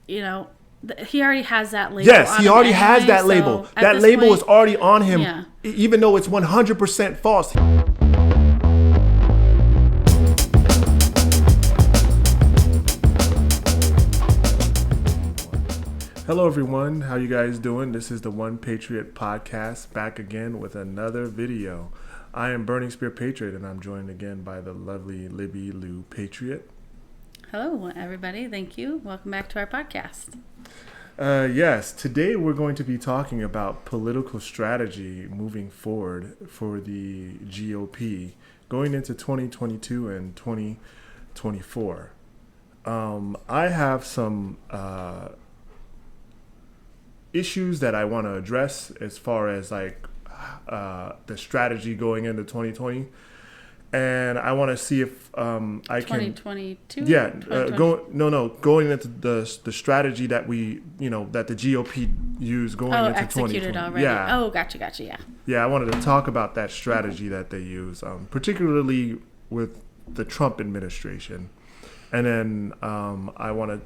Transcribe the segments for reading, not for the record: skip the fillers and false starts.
you know, he already has that label. Yes, on he him already anyway, has that so label. at That this label point, is already on him, yeah. even though it's 100% false. Hello, everyone. How you guys doing? This is the One Patriot podcast, back again with another video. I am Burning Spear Patriot, and I'm joined again by the lovely Libby Lioux Patriot. Hello, everybody. Thank you. Welcome back to our podcast. Yes, today we're going to be talking about political strategy moving forward for the GOP going into 2022 and 2024. I have some issues that I want to address as far as like the strategy going into 2020, and I want to see if I can 2022. going into the strategy that we that the GOP used going into 2020. Executed already. Yeah. Oh, gotcha. Yeah, I wanted to talk about that strategy that they use, particularly with the Trump administration, and then I want to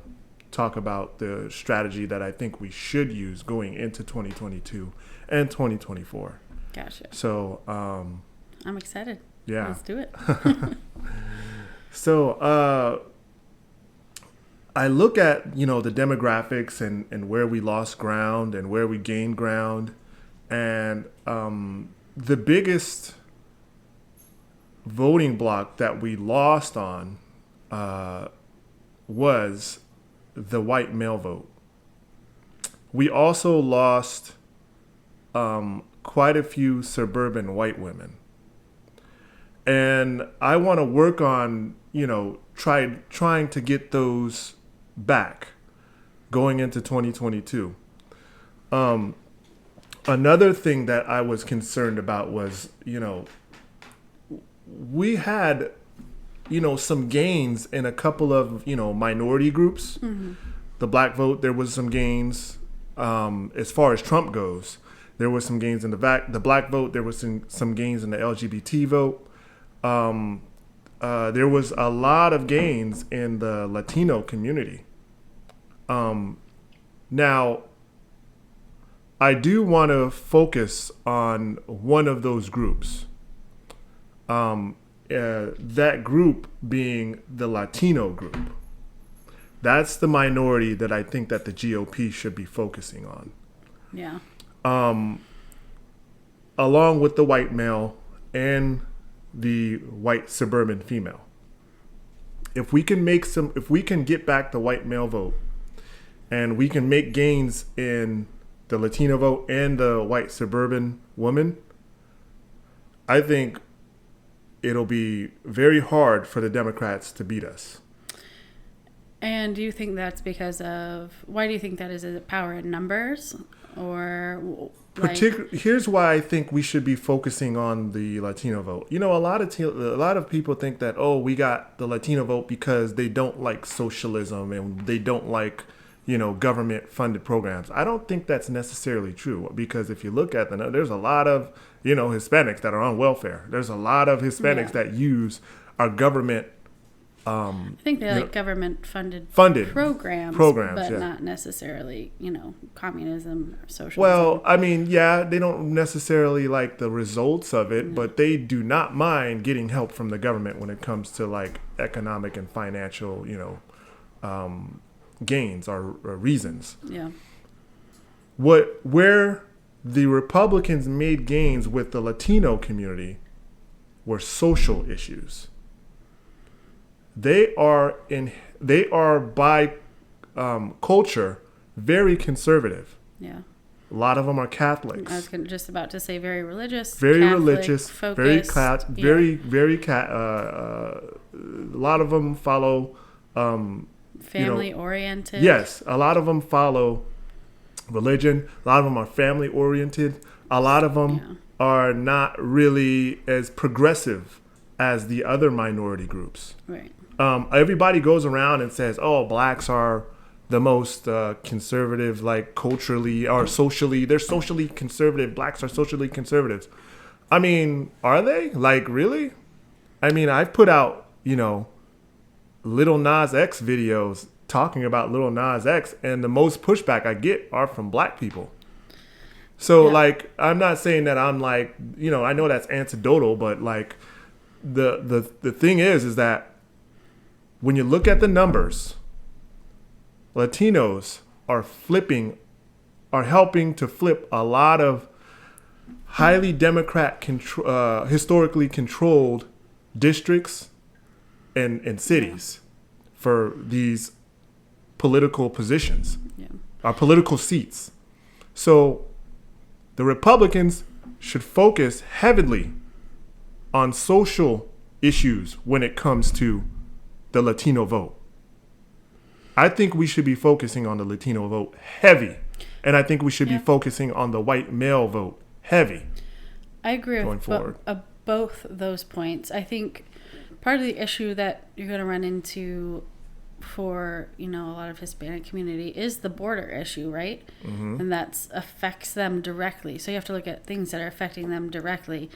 talk about the strategy that I think we should use going into 2022 and 2024. Gotcha. So I'm excited. Yeah. Let's do it. So I look at, the demographics and where we lost ground and where we gained ground. And the biggest voting block that we lost on was the white male vote. We also lost quite a few suburban white women. And I want to work on, trying to get those back going into 2022. Another thing that I was concerned about was, we had, some gains in a couple of, minority groups. Mm-hmm. The black vote, there was some gains. As far as Trump goes, there was some gains in the black vote. There was some gains in the LGBT vote. There was a lot of gains in the Latino community. Now, I do want to focus on one of those groups. That group being the Latino group. That's the minority that I think that the GOP should be focusing on. Yeah. Along with the white male and the white suburban female. If we can get back the white male vote, and we can make gains in the Latino vote and the white suburban woman, I think it'll be very hard for the Democrats to beat us. And do you think that's because of, why do you think that is? Is it power in numbers, or here's why I think we should be focusing on the Latino vote. A lot of people think that, we got the Latino vote because they don't like socialism and they don't like, government funded programs. I don't think that's necessarily true, because if you look at there's a lot of, Hispanics that are on welfare. There's a lot of Hispanics that use our government. I think they like government funded programs, but not necessarily, communism or socialism. Well, I mean, yeah, they don't necessarily like the results of it, but they do not mind getting help from the government when it comes to like economic and financial, gains or reasons. Yeah. Where the Republicans made gains with the Latino community were social issues. They are by culture very conservative. Yeah. A lot of them are Catholics. I was just about to say very religious. Very Catholic, religious. Focused, a lot of them follow. Family oriented. Yes, a lot of them follow religion. A lot of them are family oriented. A lot of them are not really as progressive as the other minority groups. Right. Everybody goes around and says, blacks are the most conservative, like culturally or socially. They're socially conservative. Blacks are socially conservatives. I mean, are they? Like, really? I mean, I've put out, Lil Nas X videos talking about Lil Nas X, and the most pushback I get are from black people. So like, I'm not saying that I'm like, you know, I know that's anecdotal, but like the thing is that when you look at the numbers, Latinos are helping to flip a lot of highly Democrat historically controlled districts and cities for these political positions, political seats. So the Republicans should focus heavily on social issues when it comes to the Latino vote. I think we should be focusing on the Latino vote heavy. And I think we should be focusing on the white male vote heavy. I agree with both those points. I think part of the issue that you're going to run into for, you know, a lot of Hispanic community is the border issue, right? Mm-hmm. And that affects them directly. So you have to look at things that are affecting them directly.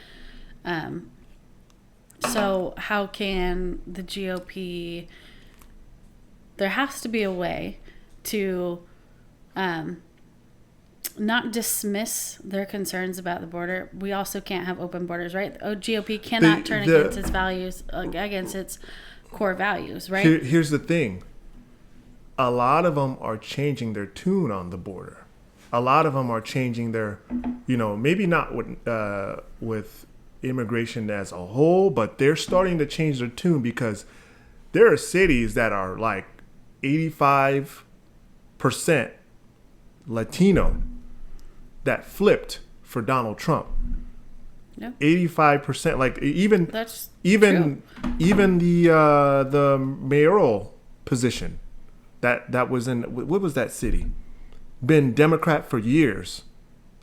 So how can the GOP... There has to be a way to not dismiss their concerns about the border. We also can't have open borders, right? The GOP cannot turn against its values, against its core values, right? Here's the thing. A lot of them are changing their tune on the border. A lot of them are changing their, you know, maybe not with immigration as a whole, but they're starting to change their tune because there are cities that are like 85% Latino that flipped for Donald Trump. Yeah. 85%, like even the mayoral position that was in, what was that city? Been Democrat for years.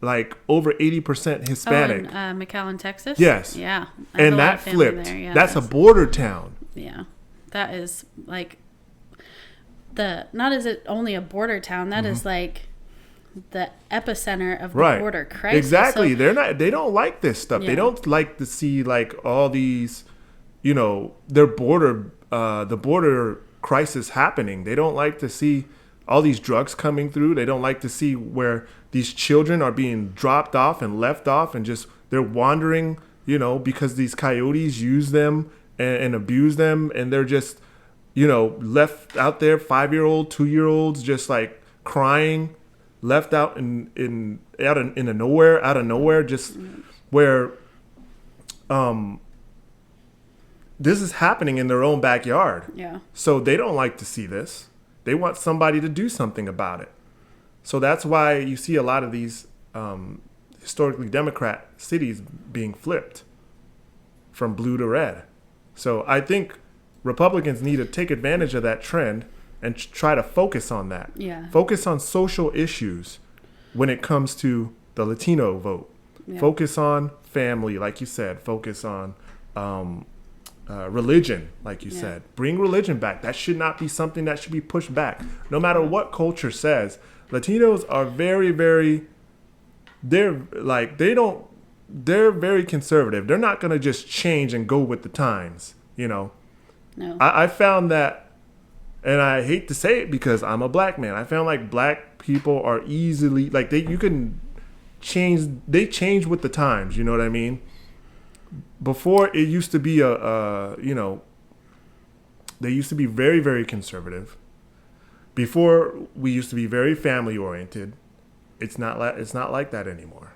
Like over 80% Hispanic. Oh, in McAllen, Texas? Yes. Yeah. And that flipped. Yeah, that's a border town. Yeah. That is like not is it only a border town, that is like the epicenter of the border crisis. Exactly. So, they don't like this stuff. Yeah. They don't like to see like all these, you know, the border crisis happening. They don't like to see all these drugs coming through. They don't like to see where these children are being dropped off and left off and just they're wandering, you know, because these coyotes use them and abuse them, and they're just, you know, left out there, 5-year-old, 2-year-olds just like crying, left out in nowhere, just where this is happening in their own backyard. Yeah. So they don't like to see this. They want somebody to do something about it. So that's why you see a lot of these historically Democrat cities being flipped from blue to red. So I think Republicans need to take advantage of that trend and try to focus on that. Yeah. Focus on social issues when it comes to the Latino vote. Yeah. Focus on family, like you said. Focus on religion, like you said. Bring religion back. That should not be something that should be pushed back. No matter what culture says, Latinos are very, very, they're very conservative. They're not going to just change and go with the times, you know. No. I found that, and I hate to say it because I'm a black man, I found like black people are easily, like they change with the times, you know what I mean? Before it used to be you know, they used to be very, very conservative. Before we used to be very family oriented. It's not like that anymore.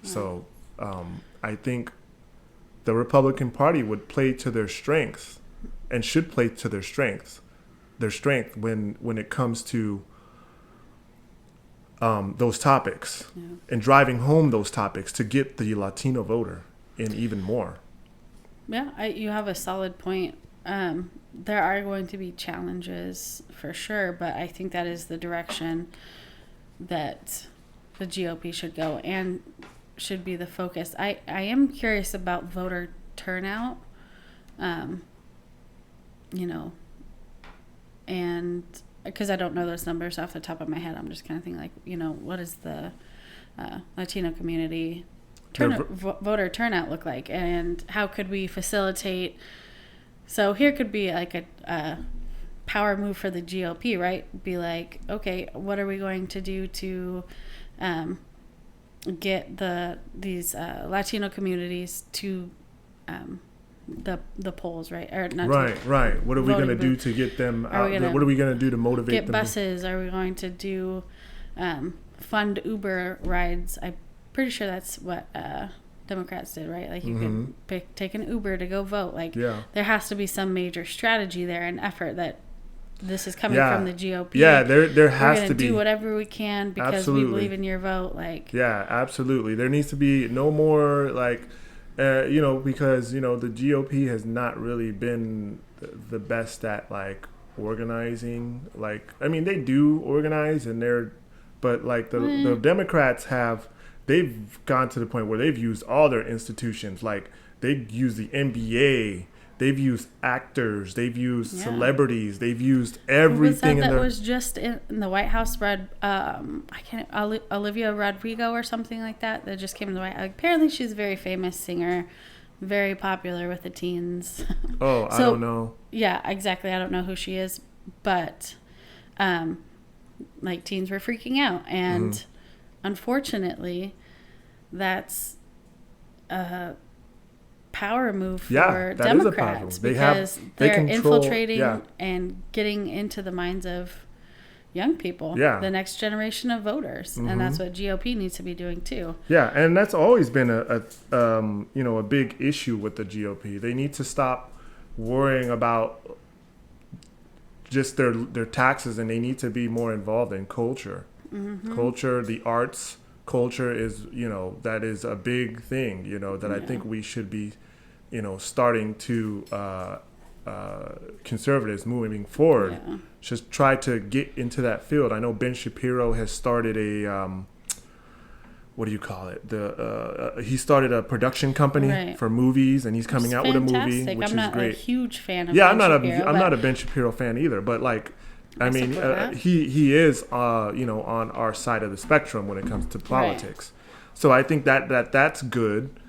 Right. So I think the Republican Party would play to their strengths and should play to their strength when it comes to those topics and driving home those topics to get the Latino voter in even more. Yeah, you have a solid point. There are going to be challenges for sure, but I think that is the direction that the GOP should go and should be the focus. I am curious about voter turnout, you know, and because I don't know those numbers off the top of my head, I'm just kind of thinking like, you know, what does the Latino community voter turnout look like, and how could we facilitate? So here could be like a power move for the GOP, right? Be like, okay, what are we going to do to get these Latino communities to the polls, right? Or not right. What are we going to do to get them out? What are we going to do to motivate them? Get buses? Are we going to do fund Uber rides? I'm pretty sure that's what Democrats did, right? Like you can take an Uber to go vote. Like there has to be some major strategy there and effort that this is coming from the GOP. Yeah, there has to be. We're going to do whatever we can because we believe in your vote. Like absolutely. There needs to be no more like, because the GOP has not really been the best at like organizing. Like, I mean, they do organize but like the Democrats they've gone to the point where they've used all their institutions. Like they've used the NBA, they've used actors, they've used celebrities, they've used everything. That was just in the White House. Olivia Rodrigo or something like that just came to the White House. Apparently she's a very famous singer, very popular with the teens. Oh, I don't know. Yeah, exactly. I don't know who she is, but like teens were freaking out, and unfortunately, that's a power move for Democrats because they're infiltrating and getting into the minds of young people, the next generation of voters, and that's what GOP needs to be doing too. Yeah, and that's always been a big issue with the GOP. They need to stop worrying about just their taxes, and they need to be more involved in culture. Culture, the arts. Culture is, that is a big thing, that I think we should be, starting to, conservatives moving forward, just try to get into that field. I know Ben Shapiro has started what do you call it? He started a production company for movies, and he's coming out with a movie, which is great. I'm not a huge fan of Ben Shapiro. I'm not a Ben Shapiro fan either, but like, I mean, he is, on our side of the spectrum when it comes to politics. Right. So I think that's good.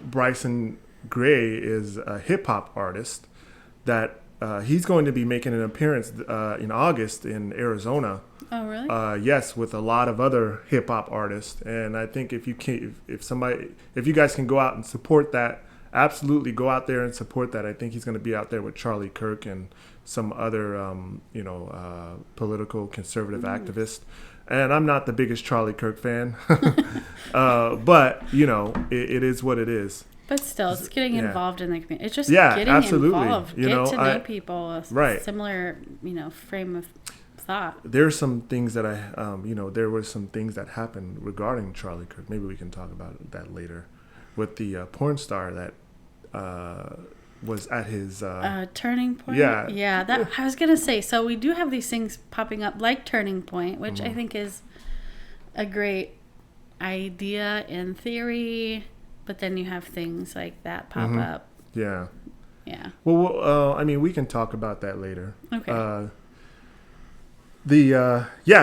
Bryson Gray is a hip hop artist that he's going to be making an appearance in August in Arizona. Oh, really? Yes, with a lot of other hip hop artists. And I think if you guys can go out and support that, absolutely go out there and support that. I think he's going to be out there with Charlie Kirk and some other, political conservative activists. And I'm not the biggest Charlie Kirk fan, but it is what it is. But still, it's getting involved in the community. It's just getting involved. Get to know people with similar, frame of thought. There's some things that there were some things that happened regarding Charlie Kirk. Maybe we can talk about that later, with the porn star that was at his Turning Point. That I was gonna say. So we do have these things popping up like Turning Point, which I think is a great idea in theory, but then you have things like that pop up. Yeah. Well, I mean, we can talk about that later. Okay.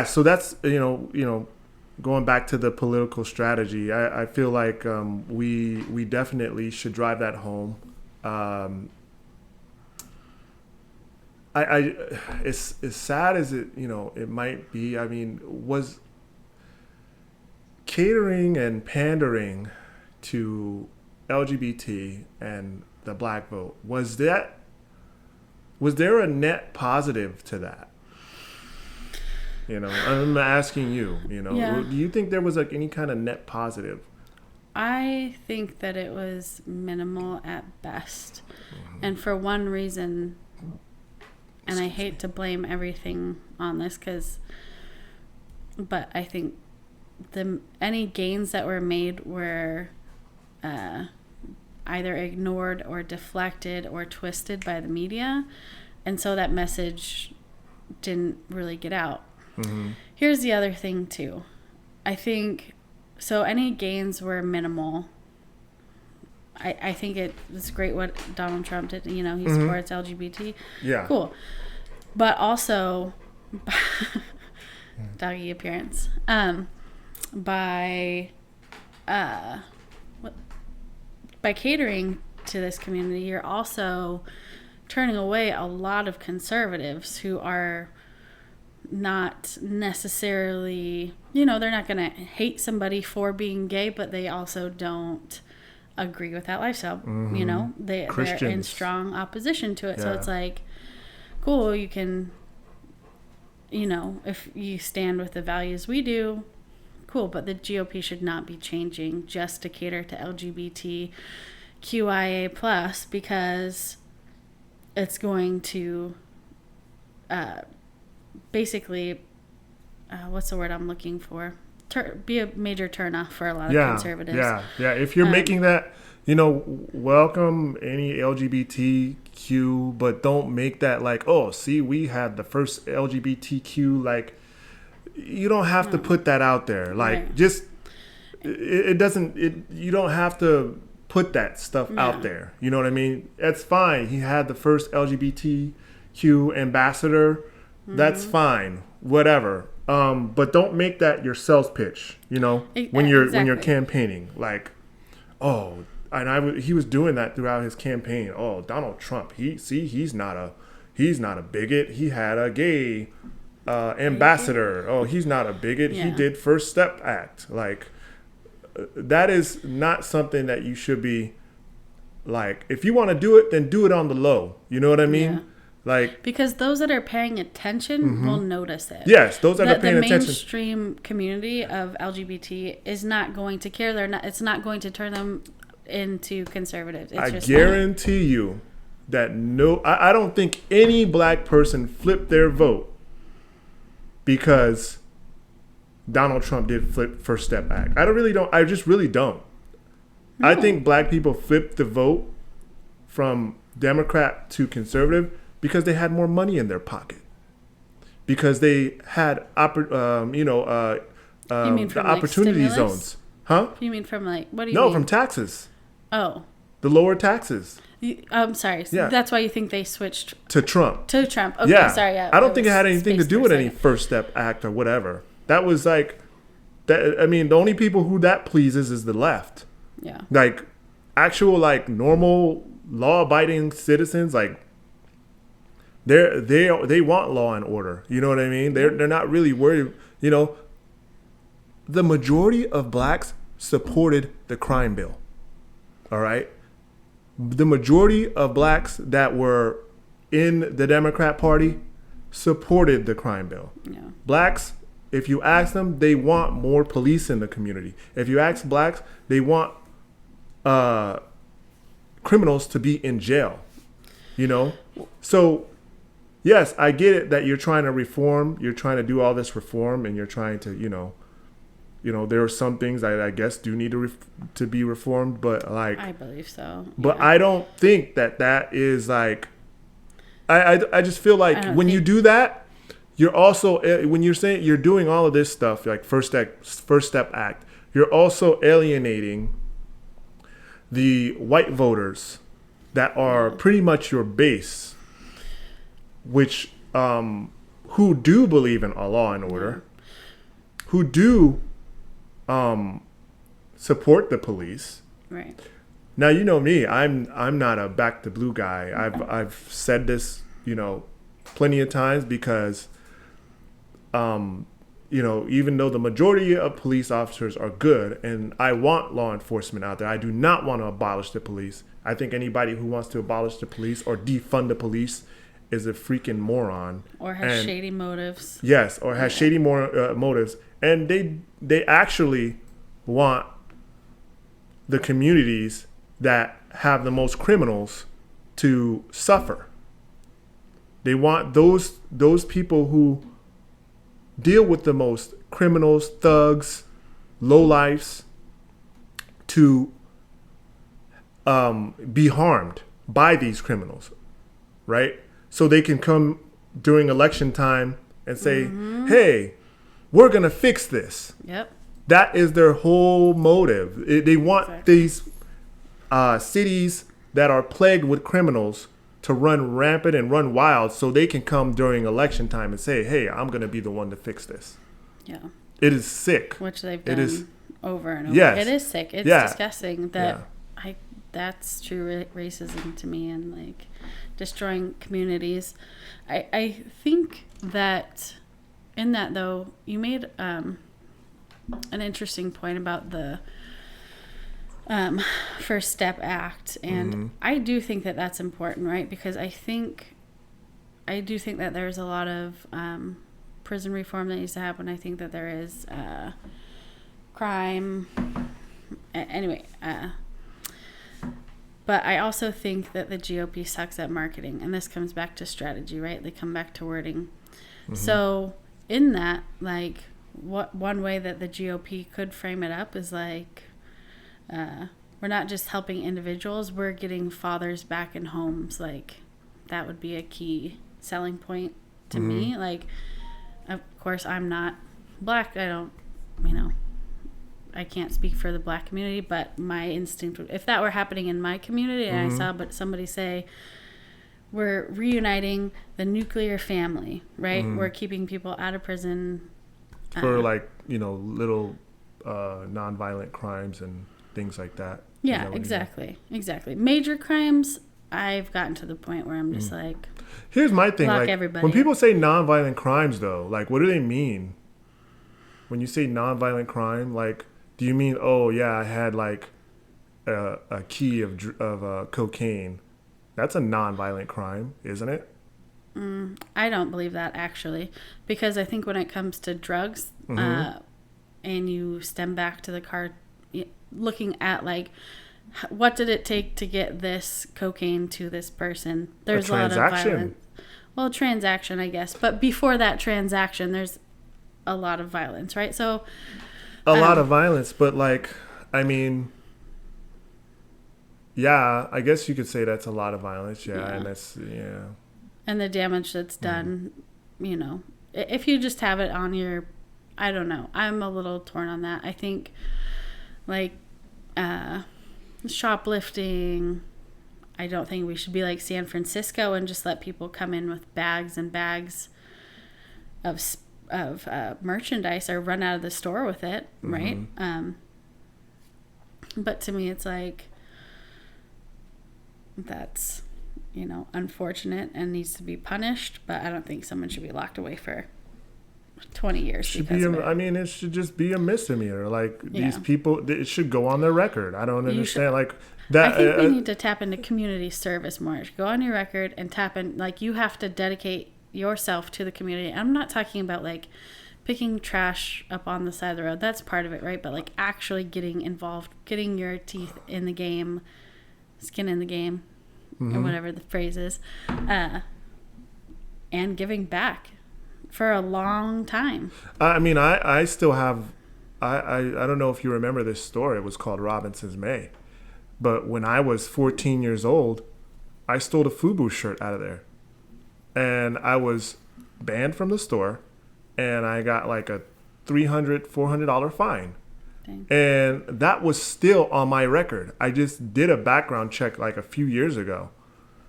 So that's going back to the political strategy, I feel like we definitely should drive that home. It's as sad as it might be. I mean, was catering and pandering to LGBT and the black vote, was there a net positive to that? I'm asking you, do you think there was like any kind of net positive? I think that it was minimal at best. And for one reason, and I hate to blame everything on this but I think any gains that were made were either ignored or deflected or twisted by the media. And so that message didn't really get out. Here's the other thing too. I think so any gains were minimal. I think it was great what Donald Trump did. He supports LGBT. Yeah. Cool. But also doggy appearance. By catering to this community, you're also turning away a lot of conservatives who are not necessarily, they're not going to hate somebody for being gay, but they also don't agree with that lifestyle. They're in strong opposition to it. So it's like, cool, you can, if you stand with the values we do, cool, but the GOP should not be changing just to cater to LGBTQIA+, because it's going to basically, what's the word I'm looking for? Be a major turnoff for a lot of conservatives. Yeah. If you're making that, welcome any LGBTQ, but don't make that like, oh, see, we had the first LGBTQ. Like, you don't have to put that out there. Like, just it doesn't. You don't have to put that stuff out there. You know what I mean? That's fine. He had the first LGBTQ ambassador. That's fine. Whatever. But don't make that your sales pitch, when you're campaigning. Like, oh, and he was doing that throughout his campaign. Oh, Donald Trump, he's not a bigot. He had a gay ambassador. Oh, he's not a bigot. Yeah. He did First Step Act. Like, that is not something that you should be like. If you want to do it, then do it on the low. You know what I mean? Yeah. Like, because those that are paying attention will notice it. Yes, those that are paying attention. The mainstream community of LGBT is not going to care. It's not going to turn them into conservatives. I guarantee you that I don't think any black person flipped their vote because Donald Trump did flip First Step Act. I just really don't. No. I think black people flipped the vote from Democrat to conservative because they had more money in their pocket, because they had opportunity zones. Huh? You mean from like, what do you mean? No, from taxes. Oh. The lower taxes. I'm sorry. So that's why you think they switched to Trump. Okay, sorry. Yeah. I don't think it had anything to do with any First Step Act or whatever. That was like, that. I mean, the only people who that pleases is the left. Yeah. Like, actual, like, normal law-abiding citizens, like, they want law and order. You know what I mean? They're not really worried. The majority of blacks supported the crime bill. All right? The majority of blacks that were in the Democrat Party supported the crime bill. Yeah. Blacks, if you ask them, they want more police in the community. If you ask blacks, they want criminals to be in jail. So, yes, I get it that you're trying to reform. You're trying to do all this reform, and you're trying to, there are some things I guess do need to be reformed, but like, I believe so. Yeah. But I don't think that is like, I just feel like when you do that, you're also, when you're saying you're doing all of this stuff, like First Step Act, you're also alienating the white voters that are pretty much your base, which who do believe in law and order, who do support the police. Right. Now, you know me, I'm not a back the blue guy. I've said this, plenty of times, because even though the majority of police officers are good, and I want law enforcement out there, I do not want to abolish the police. I think anybody who wants to abolish the police or defund the police is a freaking moron. Or has shady motives. Yes, or has shady motives. And they actually want the communities that have the most criminals to suffer. They want those people who deal with the most criminals, thugs, lowlifes to be harmed by these criminals, right? So they can come during election time and say, hey, we're going to fix this. Yep. That is their whole motive. They want these cities that are plagued with criminals to run rampant and run wild, so they can come during election time and say, hey, I'm going to be the one to fix this. Yeah. It is sick. Which they've done over and over. Yes. It is sick. It's disgusting that that's true racism to me, and like destroying communities. I think that in that, though, you made an interesting point about the First Step Act, and I do think that that's important, right? Because I do think that there's a lot of prison reform that needs to happen. I think that there is crime. Anyway, but I also think that the GOP sucks at marketing, and this comes back to strategy, right? They come back to wording. So in that, like, one way that the GOP could frame it up is like, we're not just helping individuals, we're getting fathers back in homes. Like, that would be a key selling point to me. Like, of course, I'm not black. I can't speak for the black community, but my instinct would, if that were happening in my community and I saw somebody say, we're reuniting the nuclear family, right? We're keeping people out of prison. For little nonviolent crimes and things like that. Yeah, exactly. Major crimes, I've gotten to the point where I'm just like, here's my thing, lock like everybody when up. people say nonviolent crimes, though, like, what do they mean? When you say nonviolent crime, like, do you mean, oh yeah, I had like a key of cocaine? That's a nonviolent crime, isn't it? I don't believe that, actually, because I think when it comes to drugs, and you stem back to the card, looking at like, what did it take to get this cocaine to this person? There's a lot of violence. Well, transaction, I guess, but before that transaction, there's a lot of violence, right? So a lot of violence, but like, I mean, yeah, I guess you could say that's a lot of violence. Yeah. And that's, and the damage that's done, if you just have it on your, I don't know, I'm a little torn on that. I think like shoplifting, I don't think we should be like San Francisco and just let people come in with bags and bags of merchandise or run out of the store with it, right? But to me, it's like, that's, unfortunate and needs to be punished, but I don't think someone should be locked away for 20 years. It should just be a misdemeanor. Like, these people, it should go on their record. I don't understand. Like, that. I think we need to tap into community service more. Go on your record and tap in. Like, you have to dedicate yourself to the community. I'm not talking about like picking trash up on the side of the road. That's part of it, right? But like actually getting involved, getting your teeth in the game, skin in the game, or whatever the phrase is, and giving back for a long time. I mean, I still have, I don't know if you remember this story. It was called Robinson's May. But when I was 14 years old, I stole a FUBU shirt out of there. And I was banned from the store, and I got like a $300, $400 fine. Dang. And that was still on my record. I just did a background check like a few years ago,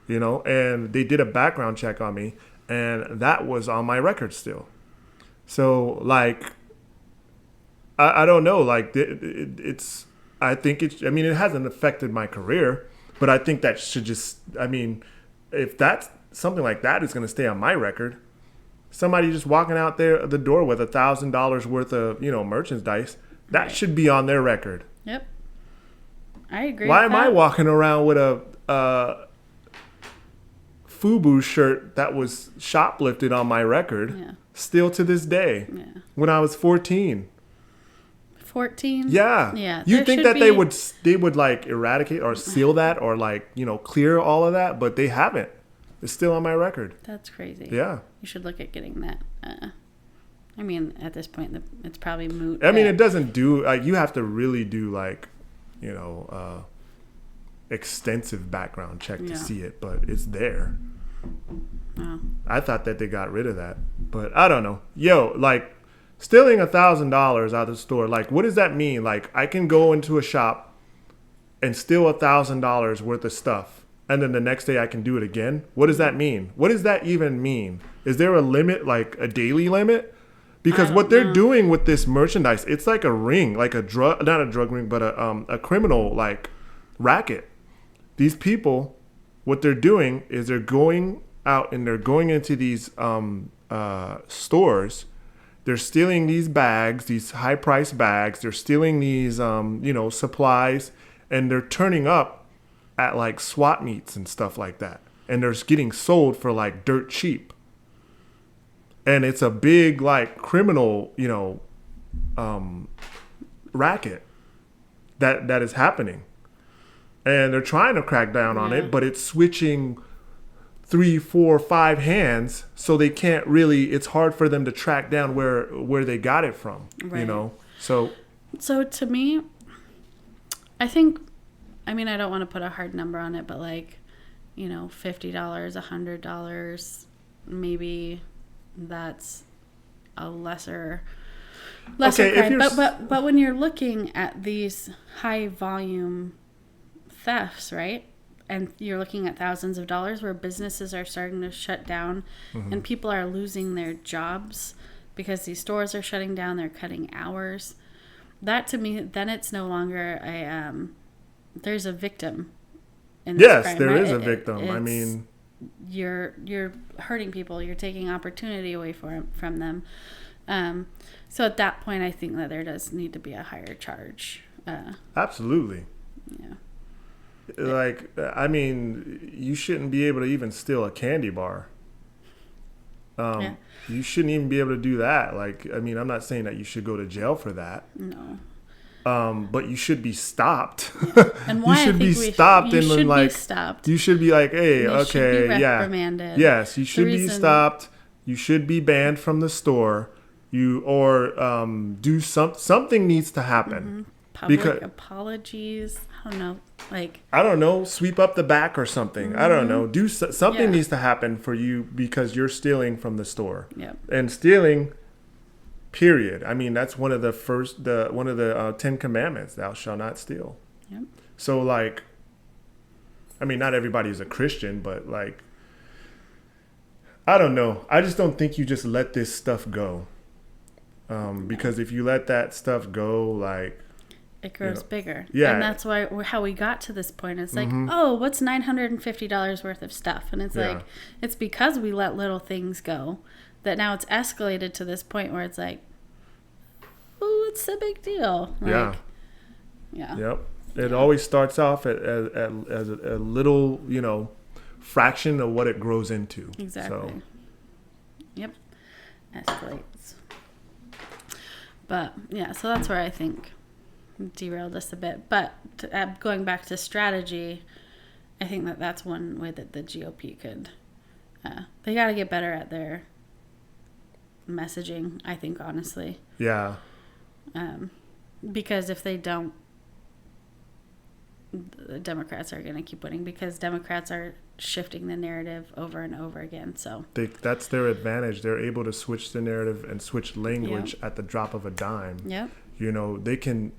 and they did a background check on me, and that was on my record still. So like, I don't know, like it hasn't affected my career, but I think that should just, if that's something like that is going to stay on my record, somebody just walking out there the door with $1,000 worth of merchandise, that should be on their record. Yep, I agree. Why am I walking around with a FUBU shirt that was shoplifted on my record still to this day? When I was 14. 14? Yeah. You think that they would like eradicate or seal that or like clear all of that, but they haven't. It's still on my record. That's crazy. Yeah. You should look at getting that. At this point, it's probably moot. It doesn't do, like, you have to really do, like, extensive background check to see it, but it's there. Oh. I thought that they got rid of that, but I don't know. Like, stealing $1,000 out of the store, like, what does that mean? Like, I can go into a shop and steal $1,000 worth of stuff, and then the next day I can do it again? What does that mean? What does that even mean? Is there a limit, like a daily limit? Because what they're doing with this merchandise, it's like a ring, like not a drug ring, but a criminal like racket. these people, what they're doing is they're going out and they're going into these stores. They're stealing these bags, these high-priced bags. They're stealing these, supplies, and they're turning up at like swap meets and stuff like that. And they're getting sold for like dirt cheap. And it's a big like criminal, racket that is happening. And they're trying to crack down on it, but it's switching 3, 4, 5 hands, so they can't really. It's hard for them to track down where they got it from. Right. So to me, I think. I mean, I don't want to put a hard number on it, but like, $50, $100, maybe that's a lesser crime. But when you're looking at these high volume thefts, right? And you're looking at thousands of dollars where businesses are starting to shut down and people are losing their jobs because these stores are shutting down, they're cutting hours. That to me, then it's no longer there's a victim in this crime, there right? is a victim. I mean, you're hurting people, you're taking opportunity away from them. So at that point, I think that there does need to be a higher charge. Absolutely. Yeah. Like, I mean, you shouldn't be able to even steal a candy bar. You shouldn't even be able to do that. Like, I mean, I'm not saying that you should go to jail for that. No. But you should be stopped. Yeah. And why you should be stopped. You should like, be stopped. You should be like, hey, you okay, should be reprimanded. Yes, you should be stopped. You should be banned from the store. Something needs to happen. Public apologies. I don't know. Sweep up the back or something. I don't know. Something needs to happen for you because you're stealing from the store. Yep. And stealing, period. I mean, that's one of the 10 commandments. Thou shalt not steal. Yep. So like, I mean, not everybody is a Christian, but like, I don't know. I just don't think you just let this stuff go. Because if you let that stuff go, like, it grows bigger. Yeah. And that's how we got to this point. It's like, oh, what's $950 worth of stuff? And it's like, it's because we let little things go that now it's escalated to this point where it's like, oh, it's a big deal. Like, yeah. Yep. It always starts off as a little, fraction of what it grows into. Exactly. So. Yep. Escalates. But, yeah, so that's where I think derailed us a bit. But going back to strategy, I think that's one way that the GOP could. They got to get better at their messaging, I think, honestly. Yeah. Because if they don't, the Democrats are going to keep winning because Democrats are shifting the narrative over and over again. So that's their advantage. They're able to switch the narrative and switch language at the drop of a dime. Yep. They can,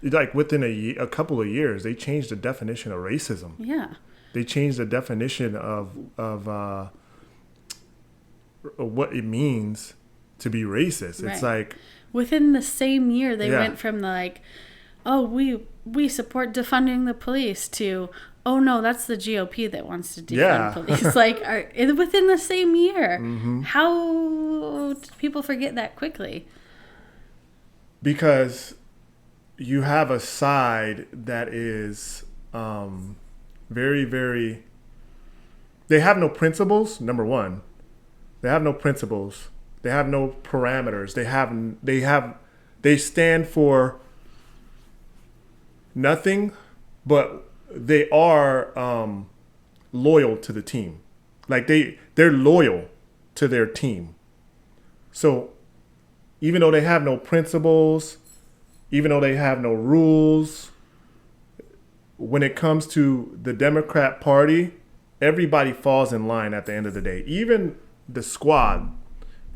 like within a couple of years, they changed the definition of racism. Yeah. They changed the definition of what it means to be racist. Right. It's like within the same year, they went from we support defunding the police to, oh no, that's the GOP that wants to defund police. Like, within the same year. Mm-hmm. How do people forget that quickly? Because you have a side that is very, very. They have no principles. Number one, they have no principles. They have no parameters. They stand for nothing, but they are loyal to the team. Like they're loyal to their team. So even though they have no principles, even though they have no rules, when it comes to the Democrat Party, everybody falls in line at the end of the day. Even the squad,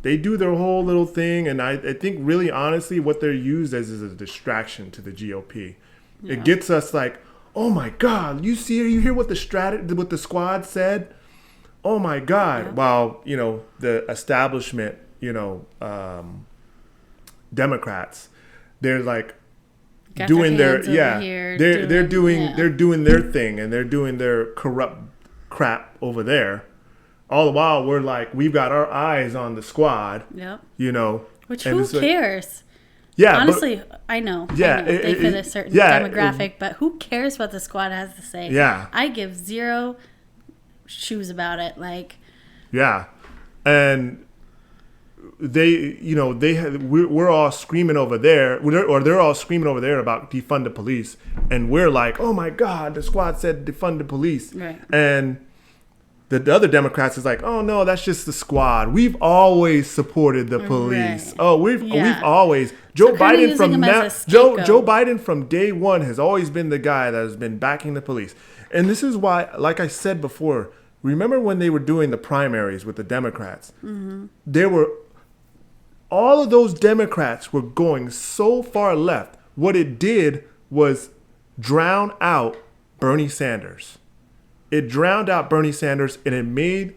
they do their whole little thing, and I think really honestly what they're used as is a distraction to the GOP. Yeah. It gets us like, oh my God, you hear what the squad said? Oh my God. Yeah. While, the establishment, Democrats, they're like, doing their they're doing their thing, and they're doing their corrupt crap over there. All the while, we're like, we've got our eyes on the squad. Yep. You know, which who cares? Yeah, honestly, I know. Yeah, they fit a certain demographic, but who cares what the squad has to say? Yeah, I give zero shoes about it. Like, yeah, and we're all screaming over there, or they're all screaming over there about defund the police, and we're like, oh my God, the squad said defund the police, right? And the other Democrats is like, oh no, that's just the squad. We've always supported the police. Right. Oh, we've always Joe Biden from day one has always been the guy that has been backing the police. And this is why, like I said before, remember when they were doing the primaries with the Democrats? Mm-hmm. All of those Democrats were going so far left. What it did was drown out Bernie Sanders. It drowned out Bernie Sanders, and it made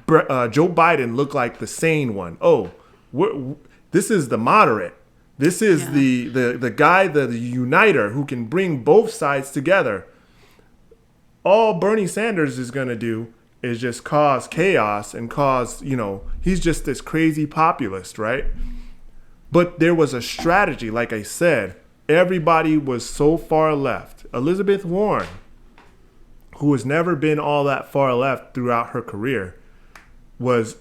Joe Biden look like the sane one. Oh, this is the moderate. This is the guy, the uniter who can bring both sides together. All Bernie Sanders is going to do is just cause chaos and cause, he's just this crazy populist, right? But there was a strategy. Like I said, everybody was so far left. Elizabeth Warren, who has never been all that far left throughout her career, was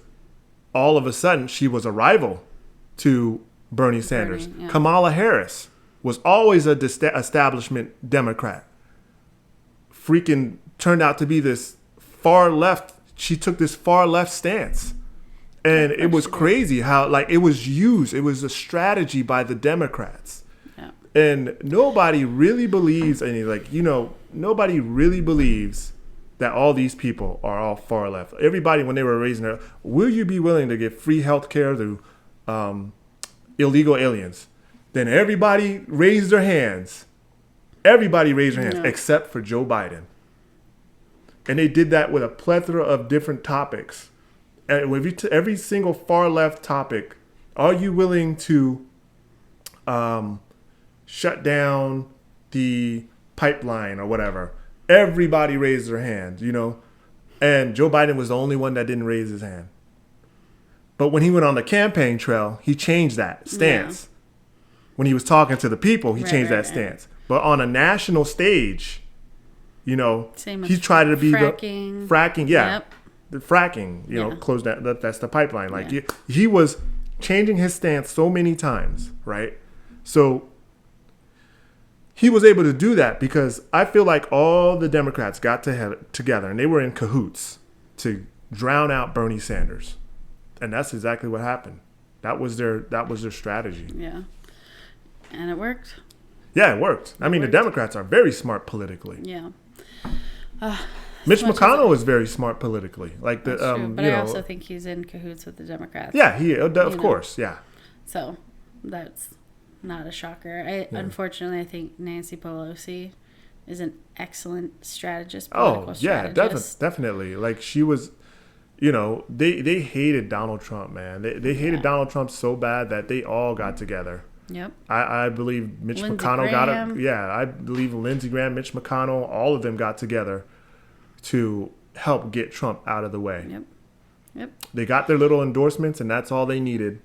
all of a sudden, she was a rival to Bernie Sanders. Yeah. Kamala Harris was always a establishment Democrat. Freaking turned out to be this far left. She took this far left stance. And it was crazy how, it was used. It was a strategy by the Democrats. Yeah. And nobody really believes nobody really believes that all these people are all far left. Everybody, when they were raising their, will you be willing to give free health care to illegal aliens? Then everybody raised their hands. Everybody raised their hands except for Joe Biden. And they did that with a plethora of different topics. And with every single far left topic, are you willing to shut down the pipeline or whatever? Everybody raised their hand, and Joe Biden was the only one that didn't raise his hand. But when he went on the campaign trail, he changed that stance. Yeah. When he was talking to the people, he changed that stance. But on a national stage, he tried to be the fracking. Yeah. Yep. The fracking, close that. That's the pipeline. He was changing his stance so many times, right? So he was able to do that because I feel like all the Democrats got together and they were in cahoots to drown out Bernie Sanders, and that's exactly what happened. That was their strategy. Yeah, and it worked. Yeah, it worked. The Democrats are very smart politically. Yeah. Mitch McConnell is very smart politically. That's true, but I also think he's in cahoots with the Democrats. Yeah, of course, yeah. So that's not a shocker. Unfortunately, I think Nancy Pelosi is an excellent strategist. Definitely. She was, they hated Donald Trump, man. They hated Donald Trump so bad that they all got together. Yep. I believe Mitch McConnell got it. Yeah, I believe Lindsey Graham, Mitch McConnell, all of them got together to help get Trump out of the way. Yep. They got their little endorsements, and that's all they needed.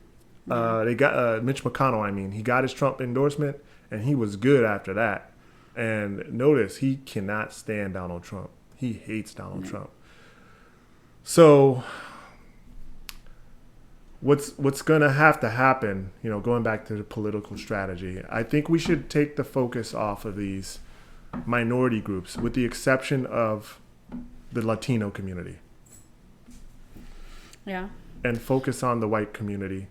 They got Mitch McConnell. He got his Trump endorsement, and he was good after that. And notice he cannot stand Donald Trump. He hates Donald Trump. So what's going to have to happen, going back to the political strategy, I think we should take the focus off of these minority groups, with the exception of the Latino community. Yeah. And focus on the white community.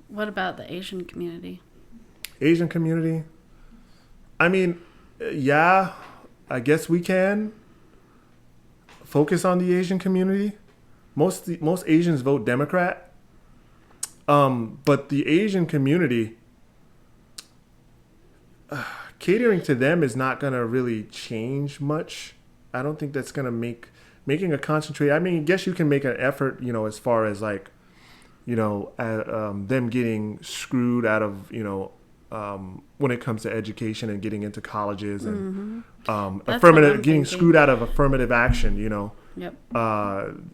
What about the Asian community? Asian community? Yeah, I guess we can focus on the Asian community. Most Asians vote Democrat. But the Asian community, catering to them is not going to really change much. I don't think that's going to making a concentrate. I guess you can make an effort, as far as them getting screwed out of, when it comes to education and getting into colleges and getting screwed out of affirmative action. Yep.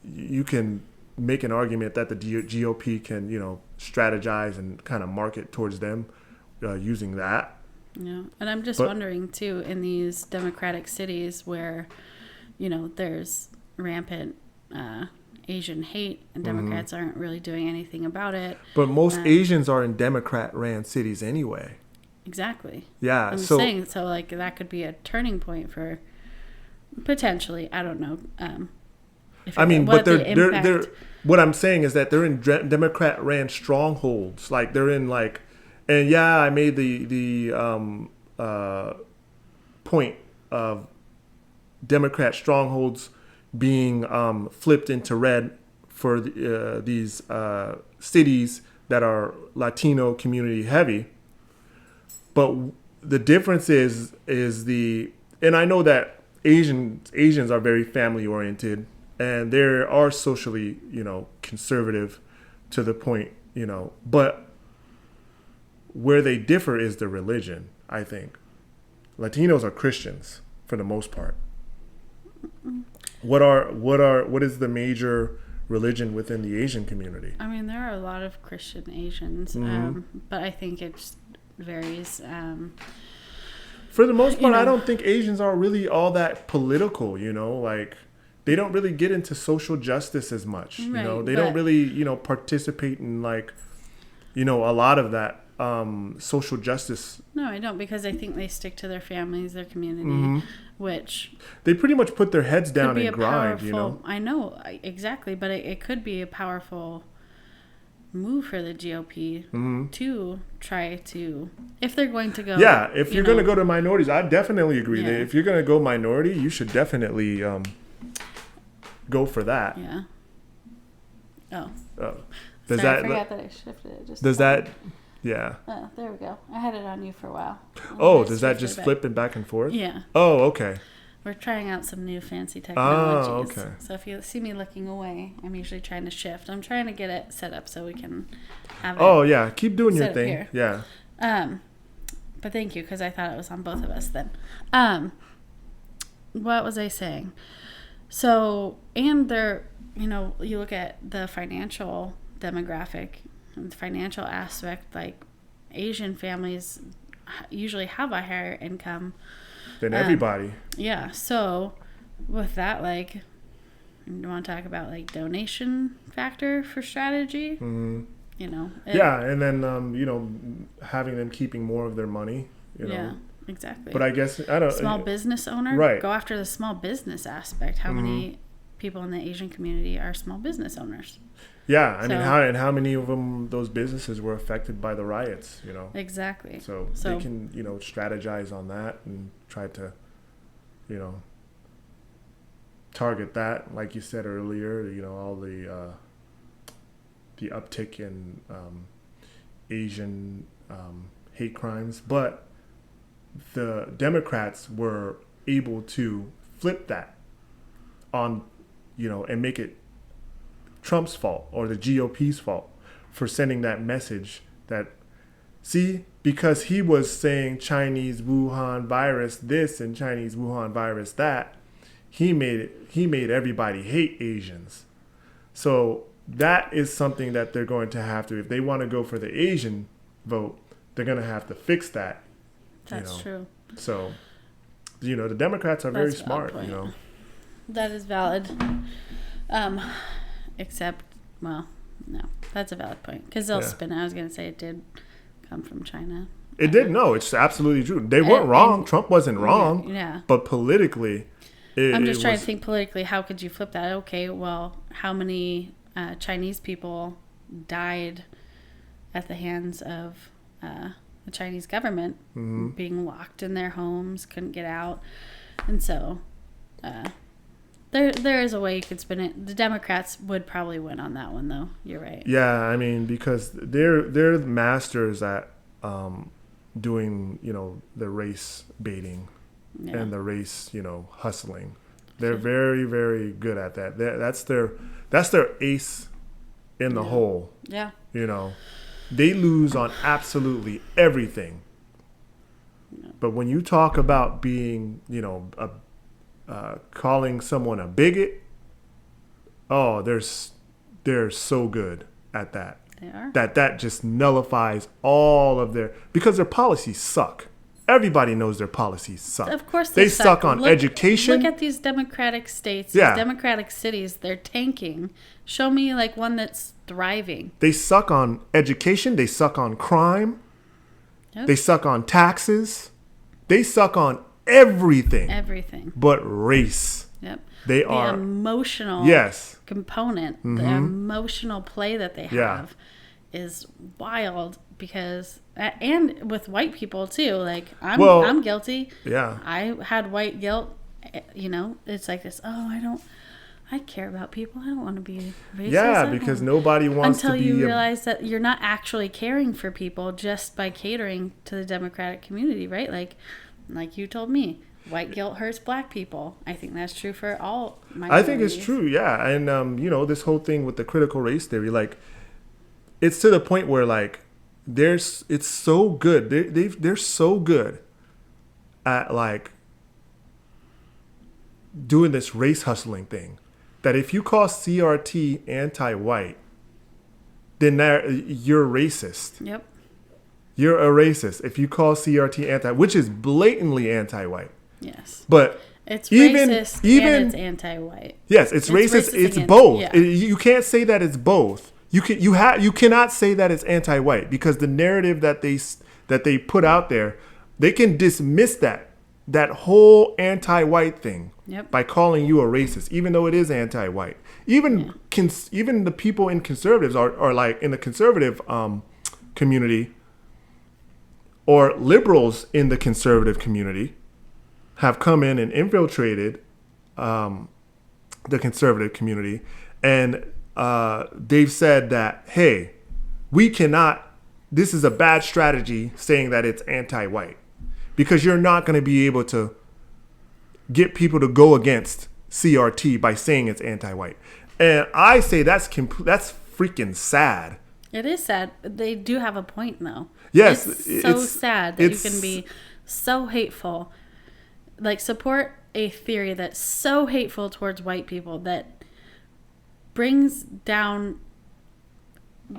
You can make an argument that the GOP can, strategize and kind of market towards them using that. Yeah, and I'm just wondering too, in these democratic cities where, there's rampant Asian hate and Democrats aren't really doing anything about it. But most Asians are in Democrat-ran cities anyway. Exactly. Yeah. I'm saying so. Like that could be a turning point for potentially. I don't know. They're what I'm saying is that they're in Democrat-ran strongholds. Like they're in like, and yeah, I made the point of Democrat strongholds being flipped into red for these cities that are Latino community heavy. But the difference is and I know that Asians are very family oriented and they are socially, conservative to the point, but where they differ is the religion, I think. Latinos are Christians for the most part. What is the major religion within the Asian community? I mean, there are a lot of Christian Asians, but I think it just varies. For the most part, I don't think Asians are really all that political, like they don't really get into social justice as much. Right, they don't really, participate in like, a lot of that social justice. No, I don't, because I think they stick to their families, their community, which they pretty much put their heads down and grind. I know exactly, but it could be a powerful move for the GOP to try to, if they're going to go. Yeah, if you're going to go to minorities, I definitely agree. That if you're going to go minority, you should definitely go for that. Yeah. Oh. Does Sorry, I forgot that I shifted it. Does that? Yeah. Oh, there we go. I had it on you for a while. Does that just flip it back and forth? Yeah. Oh, okay. We're trying out some new fancy technologies. Oh, okay. So if you see me looking away, I'm usually trying to shift. I'm trying to get it set up so we can have it. Oh, yeah. Keep doing your thing. Here. Yeah. But thank you, because I thought it was on both of us then. What was I saying? So, and there, you look at the financial demographic, the financial aspect, like Asian families usually have a higher income than everybody. Yeah. So with that, like, you want to talk about like donation factor for strategy? And then, having them keeping more of their money, Yeah, exactly. But I guess, I don't... Small business owner? Right. Go after the small business aspect. How many people in the Asian community are small business owners? Yeah, I mean, how many of them, those businesses were affected by the riots, Exactly. So they can, strategize on that and try to, target that, like you said earlier, all the uptick in Asian hate crimes. But the Democrats were able to flip that on, and make it Trump's fault or the GOP's fault for sending that message that, because he was saying Chinese Wuhan virus this and Chinese Wuhan virus that, he made everybody hate Asians. So that is something that they're going to have to, if they want to go for the Asian vote, they're going to have to fix that. That's true. So, the Democrats are very smart, That is valid. Except, well, no, that's a valid point, because they'll spin it. I was going to say it did come from China. It did. No, it's absolutely true. They weren't wrong. Trump wasn't wrong. Yeah. But politically, I'm just trying to think politically, how could you flip that? Okay, well, how many Chinese people died at the hands of the Chinese government, being locked in their homes, couldn't get out? And so... There is a way you could spin it. The Democrats would probably win on that one, though. You're right. Yeah, I mean, because they're masters at doing, the race baiting and the race, hustling. They're very, very good at that. That's their ace in the hole. Yeah. They lose on absolutely everything But when you talk about being, calling someone a bigot, they're so good at that. They are. That just nullifies all of because their policies suck. Everybody knows their policies suck. Of course they suck on education. Look at these democratic states, these democratic cities. They're tanking. Show me like one that's thriving. They suck on education. They suck on crime. Yep. They suck on taxes. They suck on everything. Everything. But race. Yep. They the are emotional component, the emotional play that they have is wild because, and with white people too, like I'm guilty. Yeah. I had white guilt, it's like this, I care about people. I don't want to be racist. Yeah, because nobody wants until to be... you realize that you're not actually caring for people just by catering to the Democratic community, right? Like you told me, white guilt hurts black people. I think that's true for all minorities. I think it's true, yeah. And, this whole thing with the critical race theory, like, it's to the point where, like, it's so good. They're so good at, like, doing this race hustling thing that if you call CRT anti-white, then you're racist. Yep. You're a racist if you call CRT anti, which is blatantly anti-white. Yes. But it's racist and it's anti-white. Yes, it's racist. It's both. Yeah. You can't say that it's both. You cannot say that it's anti-white because the narrative that they put out there, they can dismiss that whole anti-white thing by calling you a racist, even though it is anti-white. Even the people in conservatives are like in the conservative community, or liberals in the conservative community have come in and infiltrated the conservative community, and they've said that, hey, this is a bad strategy saying that it's anti-white, because you're not going to be able to get people to go against CRT by saying it's anti-white. And I say that's freaking sad. It is sad. They do have a point, though. Yes. It's sad that you can be so hateful. Like, support a theory that's so hateful towards white people that brings down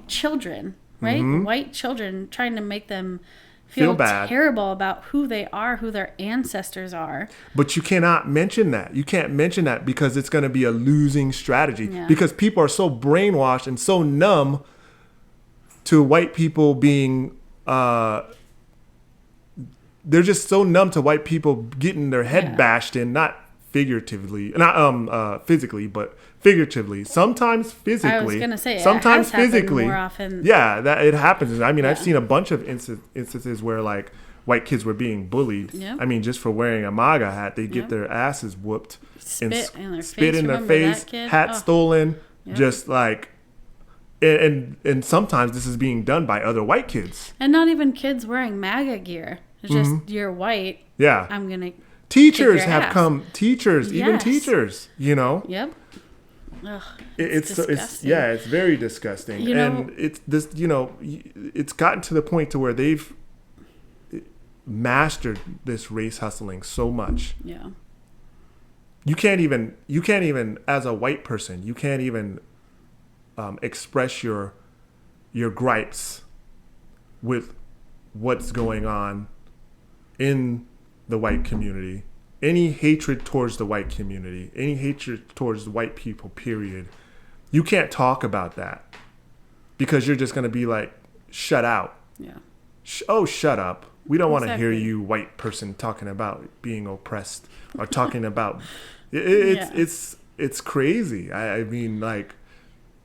children, right? Mm-hmm. White children, trying to make them feel bad, terrible about who they are, who their ancestors are. But you cannot mention that. You can't mention that because it's going to be a losing strategy. Yeah. Because people are so brainwashed and so numb to white people being... they're just so numb to white people getting their head bashed in, not figuratively, not physically, but figuratively. Sometimes physically. I was going to say, sometimes it has physically. More often. Yeah, that it happens. I mean, I've seen a bunch of instances where like white kids were being bullied. Yep. I mean, just for wearing a MAGA hat, they get their asses whooped, spit in their face, hat stolen, just like. And sometimes this is being done by other white kids. And not even kids wearing MAGA gear. It's just, you're white. Yeah. I'm going to... Teachers have come. Teachers, even teachers, Yep. Ugh, it's disgusting. It's very disgusting. And it's this, it's gotten to the point to where they've mastered this race hustling so much. Yeah. You can't even, as a white person, you can't even express your gripes with what's going on in the white community, any hatred towards the white community, any hatred towards white people, period. You can't talk about that because you're just going to be like, shut out. Yeah. Shut up. We don't want to hear you, white person, talking about being oppressed or talking about it's crazy. I mean, like,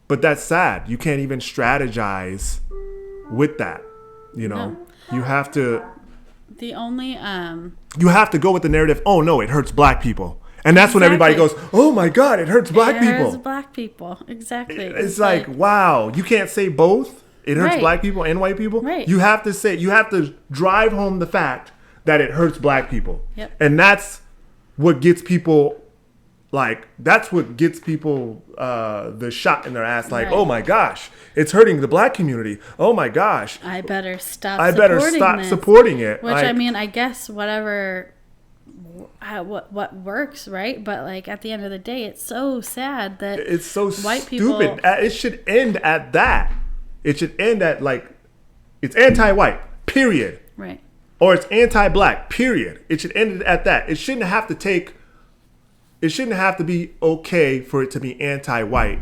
but that's sad. You can't even strategize with that. No. You have to. The only you have to go with the narrative. Oh no, it hurts black people, and that's when everybody goes, "Oh my God, it hurts black people." It hurts black people, exactly. It's like, wow, you can't say both. It hurts black people and white people. Right. You have to drive home the fact that it hurts black people. Yep. And that's what gets people Like, that's what gets people the shot in their ass. Like, oh my gosh, it's hurting the black community. Oh my gosh, I better stop supporting it. Which, like, I mean, I guess whatever, what works, right? But like, at the end of the day, it's so sad that it's so white stupid. People, it should end at that. It should end at, like, it's anti-white, period. Right. Or it's anti-black, period. It should end at that. It shouldn't have to be okay for it to be anti-white.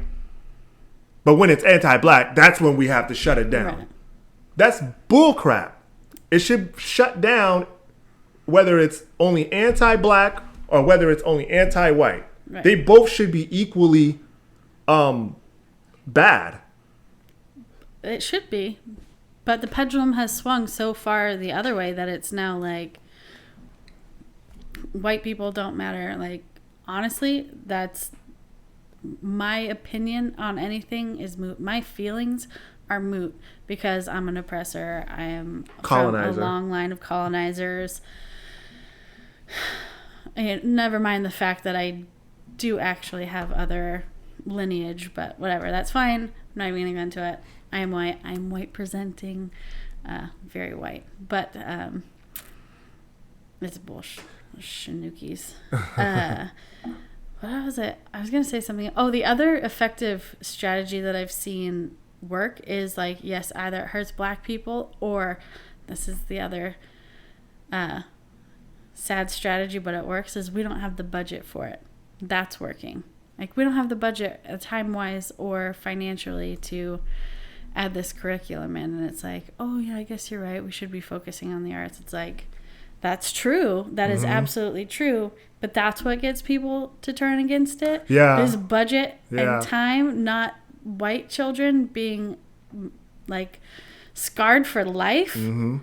But when it's anti-black, that's when we have to shut it down. Right. That's bullcrap. It should shut down whether it's only anti-black or whether it's only anti-white. Right. They both should be equally bad. It should be. But the pendulum has swung so far the other way that it's now like white people don't matter. Like, honestly, that's my opinion on anything is moot. My feelings are moot because I'm an oppressor. I am from a long line of colonizers. And never mind the fact that I do actually have other lineage, but whatever, that's fine. I'm not even going to get into it. I am white. I'm white presenting, very white, but it's bullshit. Shanookies. What was it? I was going to say something. Oh, the other effective strategy that I've seen work is like, yes, either it hurts black people or this is the other sad strategy, but it works, is we don't have the budget for it. That's working. Like, we don't have the budget time-wise or financially to add this curriculum in. And it's like, oh, yeah, I guess you're right. We should be focusing on the arts. It's like, that's true. That is absolutely true. But that's what gets people to turn against it. Yeah. Is budget and time, not white children being, like, scarred for life. Mm-hmm.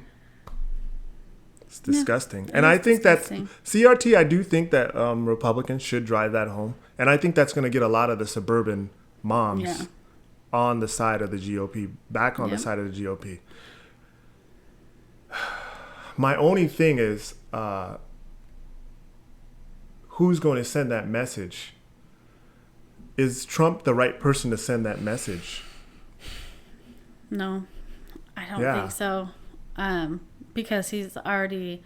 It's disgusting. And I think that's CRT. I do think that Republicans should drive that home. And I think that's going to get a lot of the suburban moms on the side of the GOP, back on the side of the GOP. My only thing is, who's going to send that message? Is Trump the right person to send that message? No, I don't think so. Because he already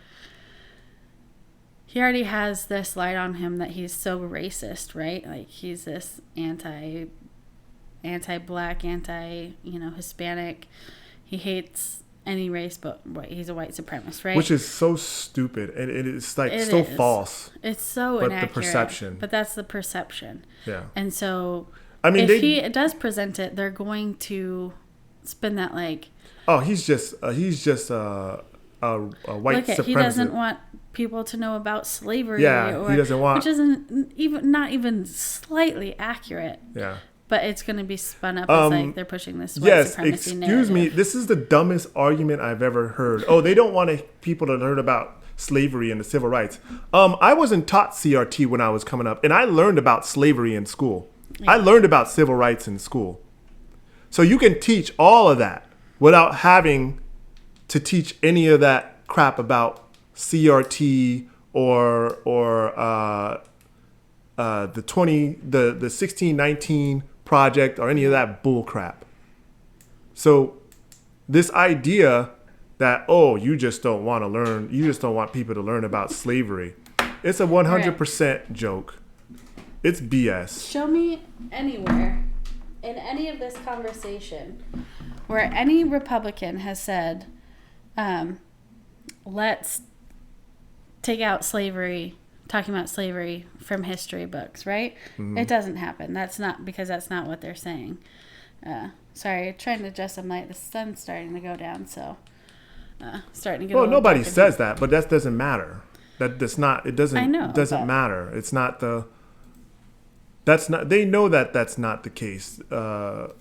has this light on him that he's so racist, right? Like, he's this anti-black, Hispanic. He hates any race, but he's a white supremacist, right? Which is so stupid, and it's like so false. It's so but inaccurate. The perception. But that's the perception. Yeah. And so, I mean, if he does present it, they're going to spin that like, oh, he's just a white supremacist. He doesn't want people to know about slavery. Yeah, he doesn't want, which isn't not even slightly accurate. Yeah. But it's going to be spun up as like they're pushing this white supremacy narrative. Excuse me. This is the dumbest argument I've ever heard. Oh, they don't want people to learn about slavery and the civil rights. I wasn't taught CRT when I was coming up, and I learned about slavery in school. Yeah. I learned about civil rights in school. So you can teach all of that without having to teach any of that crap about CRT or the 1619 project or any of that bull crap. So this idea that, oh, you just don't want people to learn about slavery, it's a 100% joke. It's BS. Show me anywhere in any of this conversation where any Republican has said, let's take out slavery, talking about slavery from history books, right? Mm-hmm. It doesn't happen. That's not what they're saying. Sorry, trying to adjust some light. The sun's starting to go down, so starting to get. Well, nobody says that, but that doesn't matter. It doesn't matter. It's not the. That's not. They know that that's not the case, but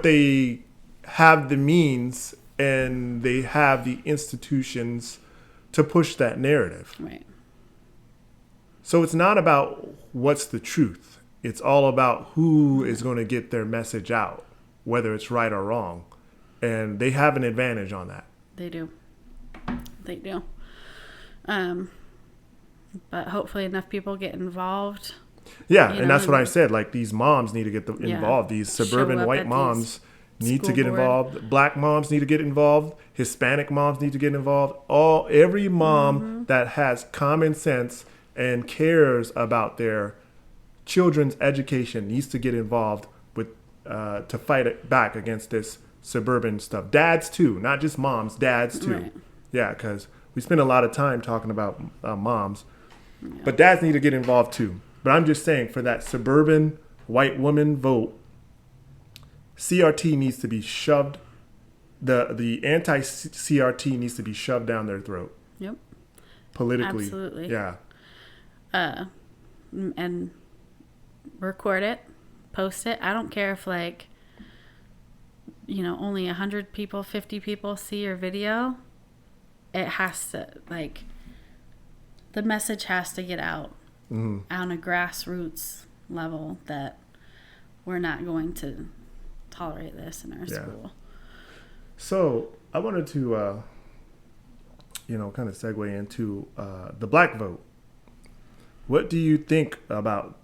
they have the means and they have the institutions to push that narrative. Right. So it's not about what's the truth. It's all about who is going to get their message out, whether it's right or wrong. And they have an advantage on that. They do. But hopefully enough people get involved. Yeah, and that's what I said. Like, these moms need to get involved. These suburban white moms need to get involved. Black moms need to get involved. Hispanic moms need to get involved. Every mom that has common sense and cares about their children's education needs to get involved with to fight it back against this suburban stuff. Dads too, not just moms. Dads too. Right. Yeah, because we spend a lot of time talking about moms, but dads need to get involved too. But I'm just saying, for that suburban white woman vote, CRT needs to be shoved. The anti-CRT needs to be shoved down their throat. Yep. Politically. Absolutely. Yeah. And record it, post it. I don't care if only 100 people, 50 people see your video. It has to, the message has to get out. On a grassroots level that we're not going to tolerate this in our school. So I wanted to, kind of segue into the black vote. What do you think about,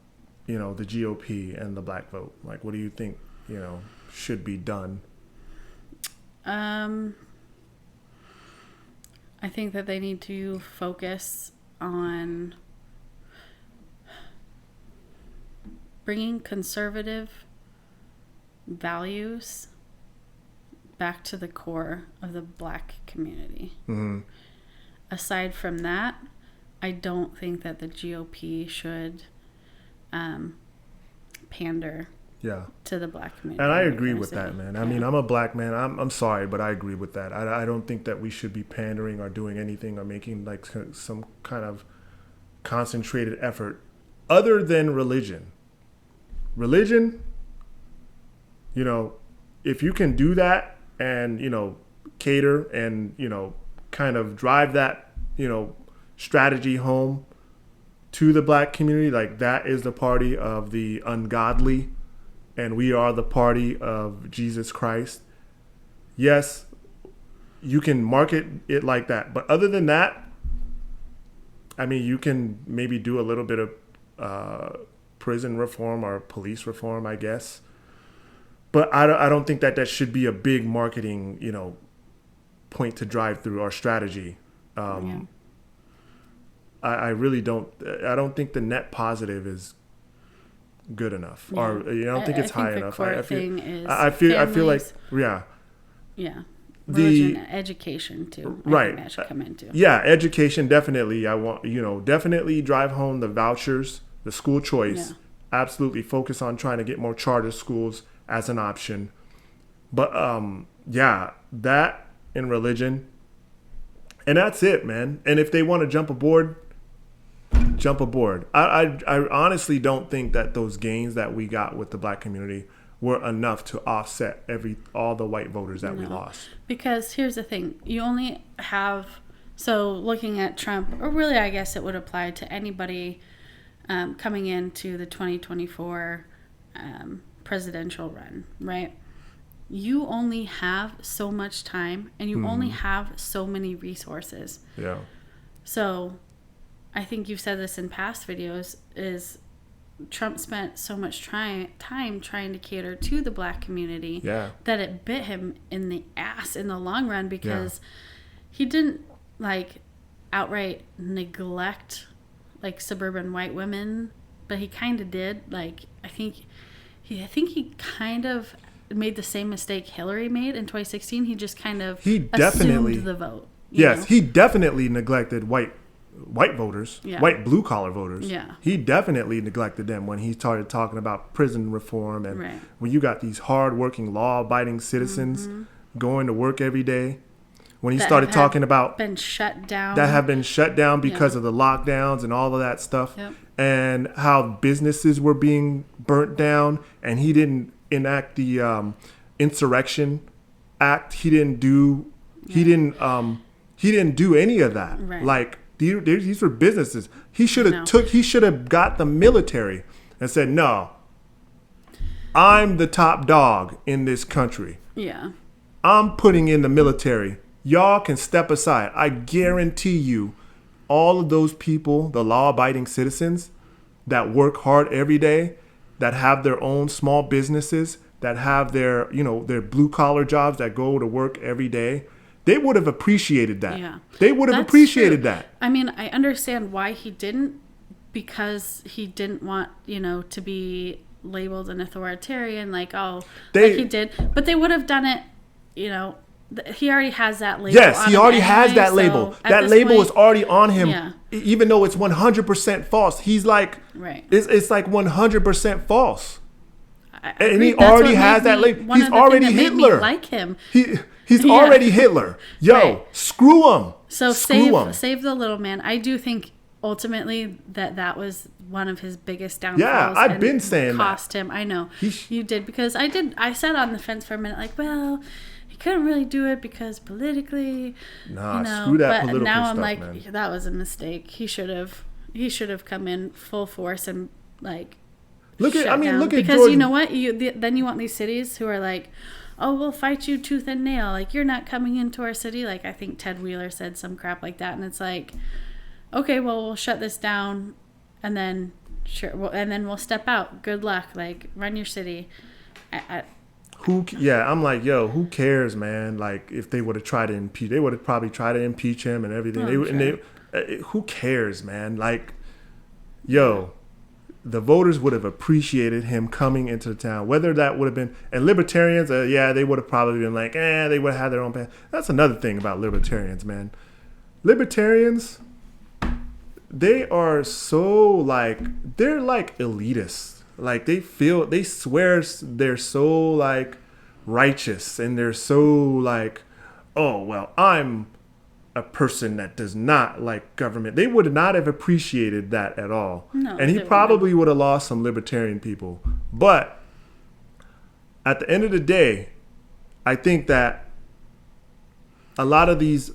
the GOP and the black vote? Like, what do you think, should be done? I think that they need to focus on bringing conservative values back to the core of the black community. Aside from that, I don't think that the GOP should pander to the black community. And I agree with that, man. I mean, I'm a black man. I'm sorry, but I agree with that. I don't think that we should be pandering or doing anything or making some kind of concentrated effort other than religion. Religion, if you can do that and, cater and, kind of drive that, strategy home to the black community, like, that is the party of the ungodly and we are the party of Jesus Christ. Yes, you can market it like that. But other than that, I mean, you can maybe do a little bit of prison reform or police reform, I guess. But I don't think that should be a big marketing, point to drive through our strategy. I really don't. I don't think the net positive is good enough, or I don't think it's high enough. I feel like religion, education too. I think that should come into. Yeah, education definitely. I want definitely drive home the vouchers. The school choice, absolutely focus on trying to get more charter schools as an option. But that in religion, and that's it, man. And if they want to jump aboard, jump aboard. I honestly don't think that those gains that we got with the black community were enough to offset all the white voters that we lost. Because here's the thing, you only have, so looking at Trump, or really I guess it would apply to anybody coming into the 2024 presidential run, right? You only have so much time and you only have so many resources. Yeah. So I think you've said this in past videos, is Trump spent so much time trying to cater to the black community that it bit him in the ass in the long run, because he didn't outright neglect suburban white women, but he kind of did. I think he kind of made the same mistake Hillary made in 2016. He just kind of assumed the vote. Yes, he definitely neglected white voters, white blue collar voters. Yeah. He definitely neglected them when he started talking about prison reform and when you got these hard-working, law-abiding citizens going to work every day. When he started talking about been shut down, that have been shut down because of the lockdowns and all of that stuff, and how businesses were being burnt down, and he didn't enact the Insurrection Act. He didn't do any of that. Right. These were businesses. He should have got the military and said, no, I'm the top dog in this country. Yeah. I'm putting in the military. Y'all can step aside. I guarantee you, all of those people, the law-abiding citizens that work hard every day, that have their own small businesses, that have their, their blue-collar jobs, that go to work every day, they would have appreciated that. Yeah. They would have appreciated that. I mean, I understand why he didn't, because he didn't want, to be labeled an authoritarian, like he did. But they would have done it, he already has that label. Yes, he already has that label. So that label is already on him, yeah. Even though it's 100% false. He's like, right. It's like 100% false. And he That's already has that label. He's already Hitler. Like him. He's already Hitler. Yo, right. Screw him. So screw him. Save the little man. I do think ultimately that was one of his biggest downfalls. Yeah, I've been saying cost him. I know you did, because I sat on the fence for a minute, like, well, he couldn't really do it because politically. Screw that political stuff, now I'm like, man. that was a mistake. He should have come in full force and like. Look at because Jordan. You know what? Then you want these cities who are like, oh, we'll fight you tooth and nail. Like, you're not coming into our city. Like, I think Ted Wheeler said some crap like that, and it's like, okay, well, we'll shut this down, and then and then we'll step out. Good luck. Like, run your city. I'm like, yo, who cares, man? Like, if they would have tried to impeach, they would have probably tried to impeach him and everything. Who cares, man? Like, yo. The voters would have appreciated him coming into the town, whether that would have been, and libertarians, they would have probably been like, they would have had their own path. That's another thing about libertarians, man. Libertarians, they are so like, they're like elitists. Like they swear they're so like righteous, and they're so like, oh, well, I'm a person that does not like government. They would not have appreciated that at all. No, and he probably would have lost some libertarian people. But at the end of the day, I think that a lot of these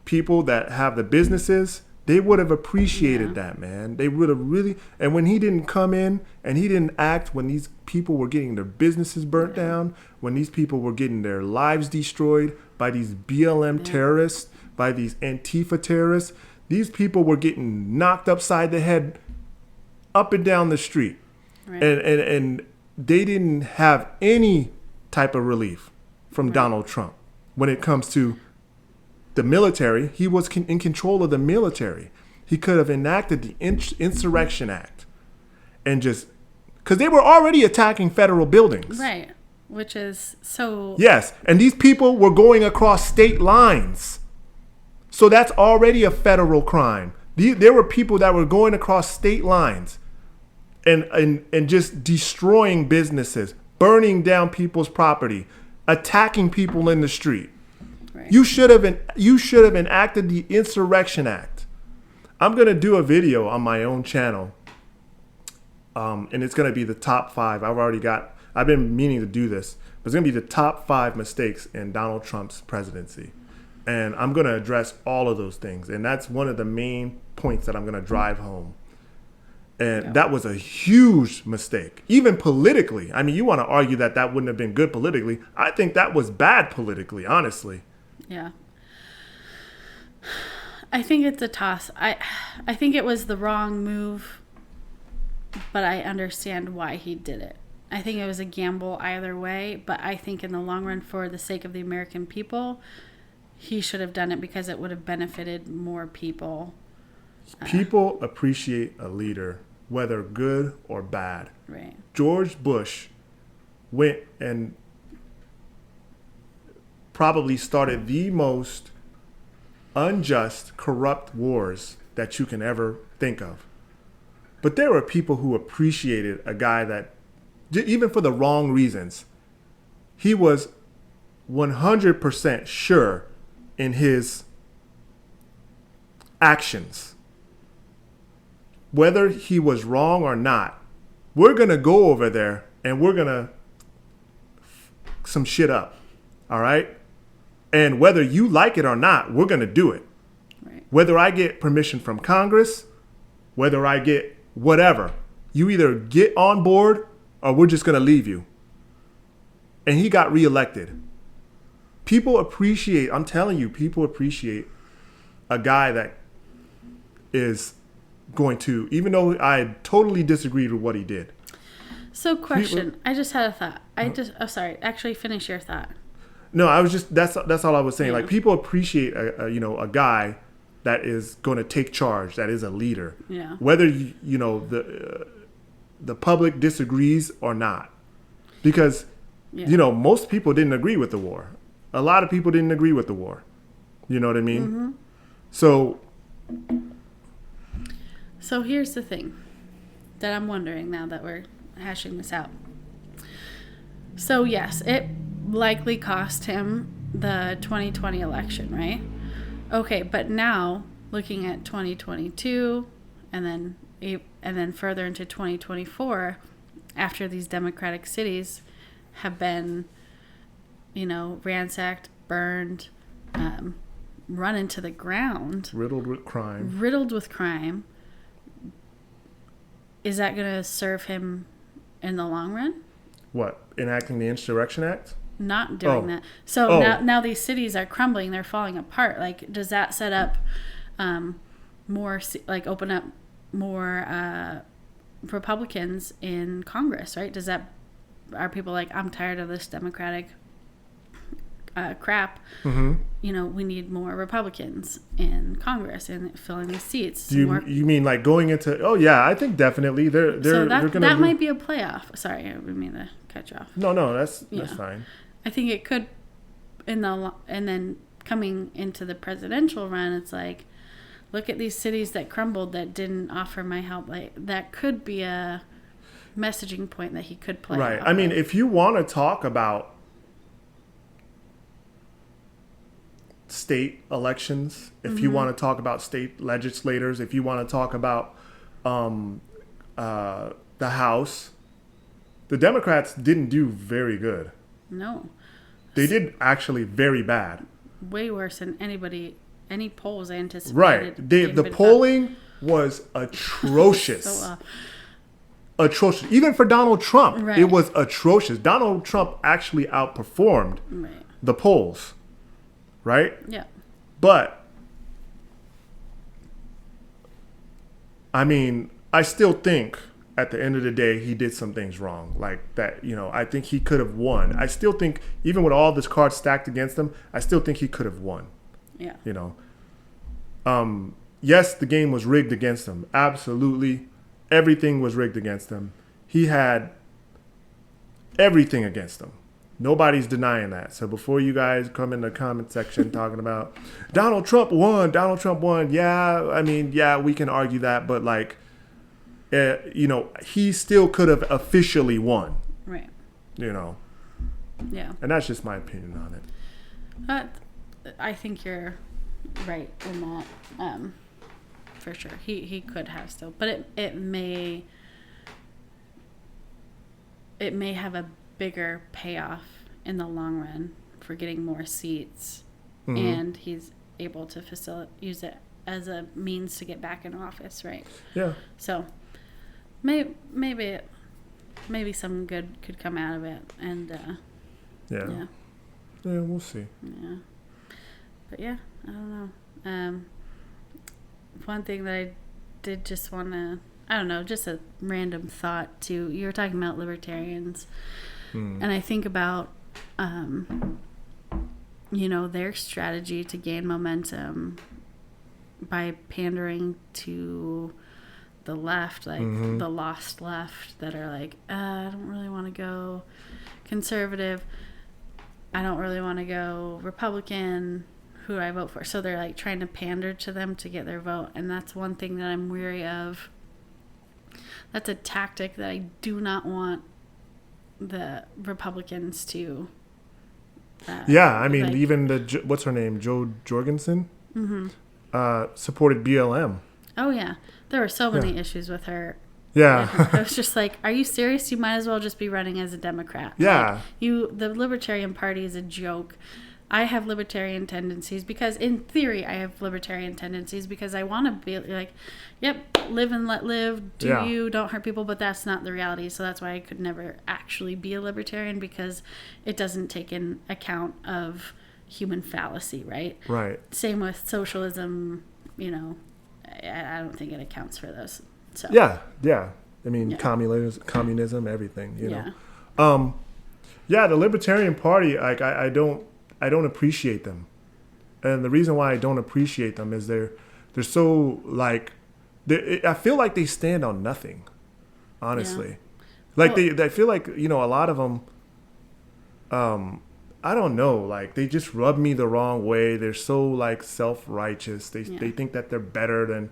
people that have the businesses, they would have appreciated that, man. They would have really, and when he didn't come in and he didn't act when these people were getting their businesses burnt down, when these people were getting their lives destroyed by these BLM terrorists, by these Antifa terrorists, these people were getting knocked upside the head up and down the street. Right. And they didn't have any type of relief from Donald Trump when it comes to the military. He was in control of the military. He could have enacted the Insurrection Act and just, because they were already attacking federal buildings. Right, which is so... Yes, and these people were going across state lines. So that's already a federal crime. There were people that were going across state lines and just destroying businesses, burning down people's property, attacking people in the street. Right. You should have enacted the Insurrection Act. I'm going to do a video on my own channel, and it's going to be the top 5. I've been meaning to do this, but it's going to be the top 5 mistakes in Donald Trump's presidency. And I'm going to address all of those things. And that's one of the main points that I'm going to drive home. And that was a huge mistake, even politically. I mean, you want to argue that wouldn't have been good politically. I think that was bad politically, honestly. Yeah. I think it's a toss. I think it was the wrong move, but I understand why he did it. I think it was a gamble either way, but I think in the long run, for the sake of the American people, he should have done it because it would have benefited more people. People appreciate a leader, whether good or bad. Right. George Bush went and probably started the most unjust, corrupt wars that you can ever think of. But there were people who appreciated a guy that, even for the wrong reasons, he was 100% sure in his actions. Whether he was wrong or not, we're going to go over there and we're going to some shit up. All right? And whether you like it or not, we're going to do it. Right. Whether I get permission from Congress, whether I get whatever, you either get on board or we're just going to leave you. And he got reelected. People appreciate, I'm telling you, people appreciate a guy that is going to, even though I totally disagreed with what he did. So question, I just had a thought. Sorry, actually finish your thought. No, I was just, that's all I was saying. Like, people appreciate a guy that is going to take charge, that is a leader. Yeah. Whether the public disagrees or not. Because most people didn't agree with the war. A lot of people didn't agree with the war. You know what I mean? Mm-hmm. So here's the thing that I'm wondering now that we're hashing this out. So yes, it likely cost him the 2020 election, right? Okay, but now looking at 2022 and then further into 2024, after these democratic cities have been, ransacked, burned, run into the ground, riddled with crime, is that going to serve him in the long run? What, enacting the Insurrection Act? Not doing that. So now these cities are crumbling, they're falling apart. Like, does that set up open up more Republicans in Congress, right? Are people like, I'm tired of this Democratic crap. Mm-hmm. We need more Republicans in Congress and filling these seats. You mean like going into? Oh yeah, I think definitely they're gonna. That might be a playoff. Sorry, I didn't mean to cut you off. No, that's fine. I think it could, and then coming into the presidential run, it's like, look at these cities that crumbled that didn't offer my help. Like, that could be a messaging point that he could play. Right. I mean, if you want to talk about state elections, if you want to talk about state legislators, if you want to talk about the House, the Democrats didn't do very good. No. They did actually very bad. Way worse than any polls anticipated. Right. The polling was atrocious. Atrocious. Even for Donald Trump, right. It was atrocious. Donald Trump actually outperformed the polls. Right? Yeah. But, I mean, I still think at the end of the day, he did some things wrong. Like that, I think he could have won. I still think, even with all this cards stacked against him, I still think he could have won. Yeah. Yes, the game was rigged against him. Absolutely. Everything was rigged against him. He had everything against him. Nobody's denying that. So before you guys come in the comment section talking about Donald Trump won. Yeah, I mean, yeah, we can argue that, but like, he still could have officially won. Right. Yeah. And that's just my opinion on it. I think you're right in that. For sure, he could have still, but it may have a bigger payoff in the long run for getting more seats, and he's able to use it as a means to get back in office, right? Yeah. So maybe some good could come out of it, and yeah, we'll see. Yeah, but yeah, I don't know. One thing that I did just want to, I don't know, just a random thought too. You were talking about libertarians, and I think about, their strategy to gain momentum by pandering to the left, like the lost left that are like, I don't really want to go conservative. I don't really want to go Republican. Who do I vote for? So they're like trying to pander to them to get their vote. And that's one thing that I'm weary of. That's a tactic that I do not want the Republicans to. I mean, even what's her name? Jo Jorgensen supported BLM. Oh, yeah. There were so many issues with her. Yeah. I was just like, are you serious? You might as well just be running as a Democrat. Yeah. Like, the Libertarian Party is a joke. I have libertarian tendencies because, in theory, I have libertarian tendencies because I want to be like, yep, live and let live, you, don't hurt people, but that's not the reality. So that's why I could never actually be a libertarian, because it doesn't take in account of human fallacy, right? Right. Same with socialism, I don't think it accounts for those. So yeah. I mean, communism, everything. You know. The Libertarian Party, like I don't appreciate them, and the reason why I don't appreciate them is they're so like, I feel like they stand on nothing, honestly. Like I feel like, you know, a lot of them, I don't know, like they just rub me the wrong way. They're so like self-righteous. They think that they're better than,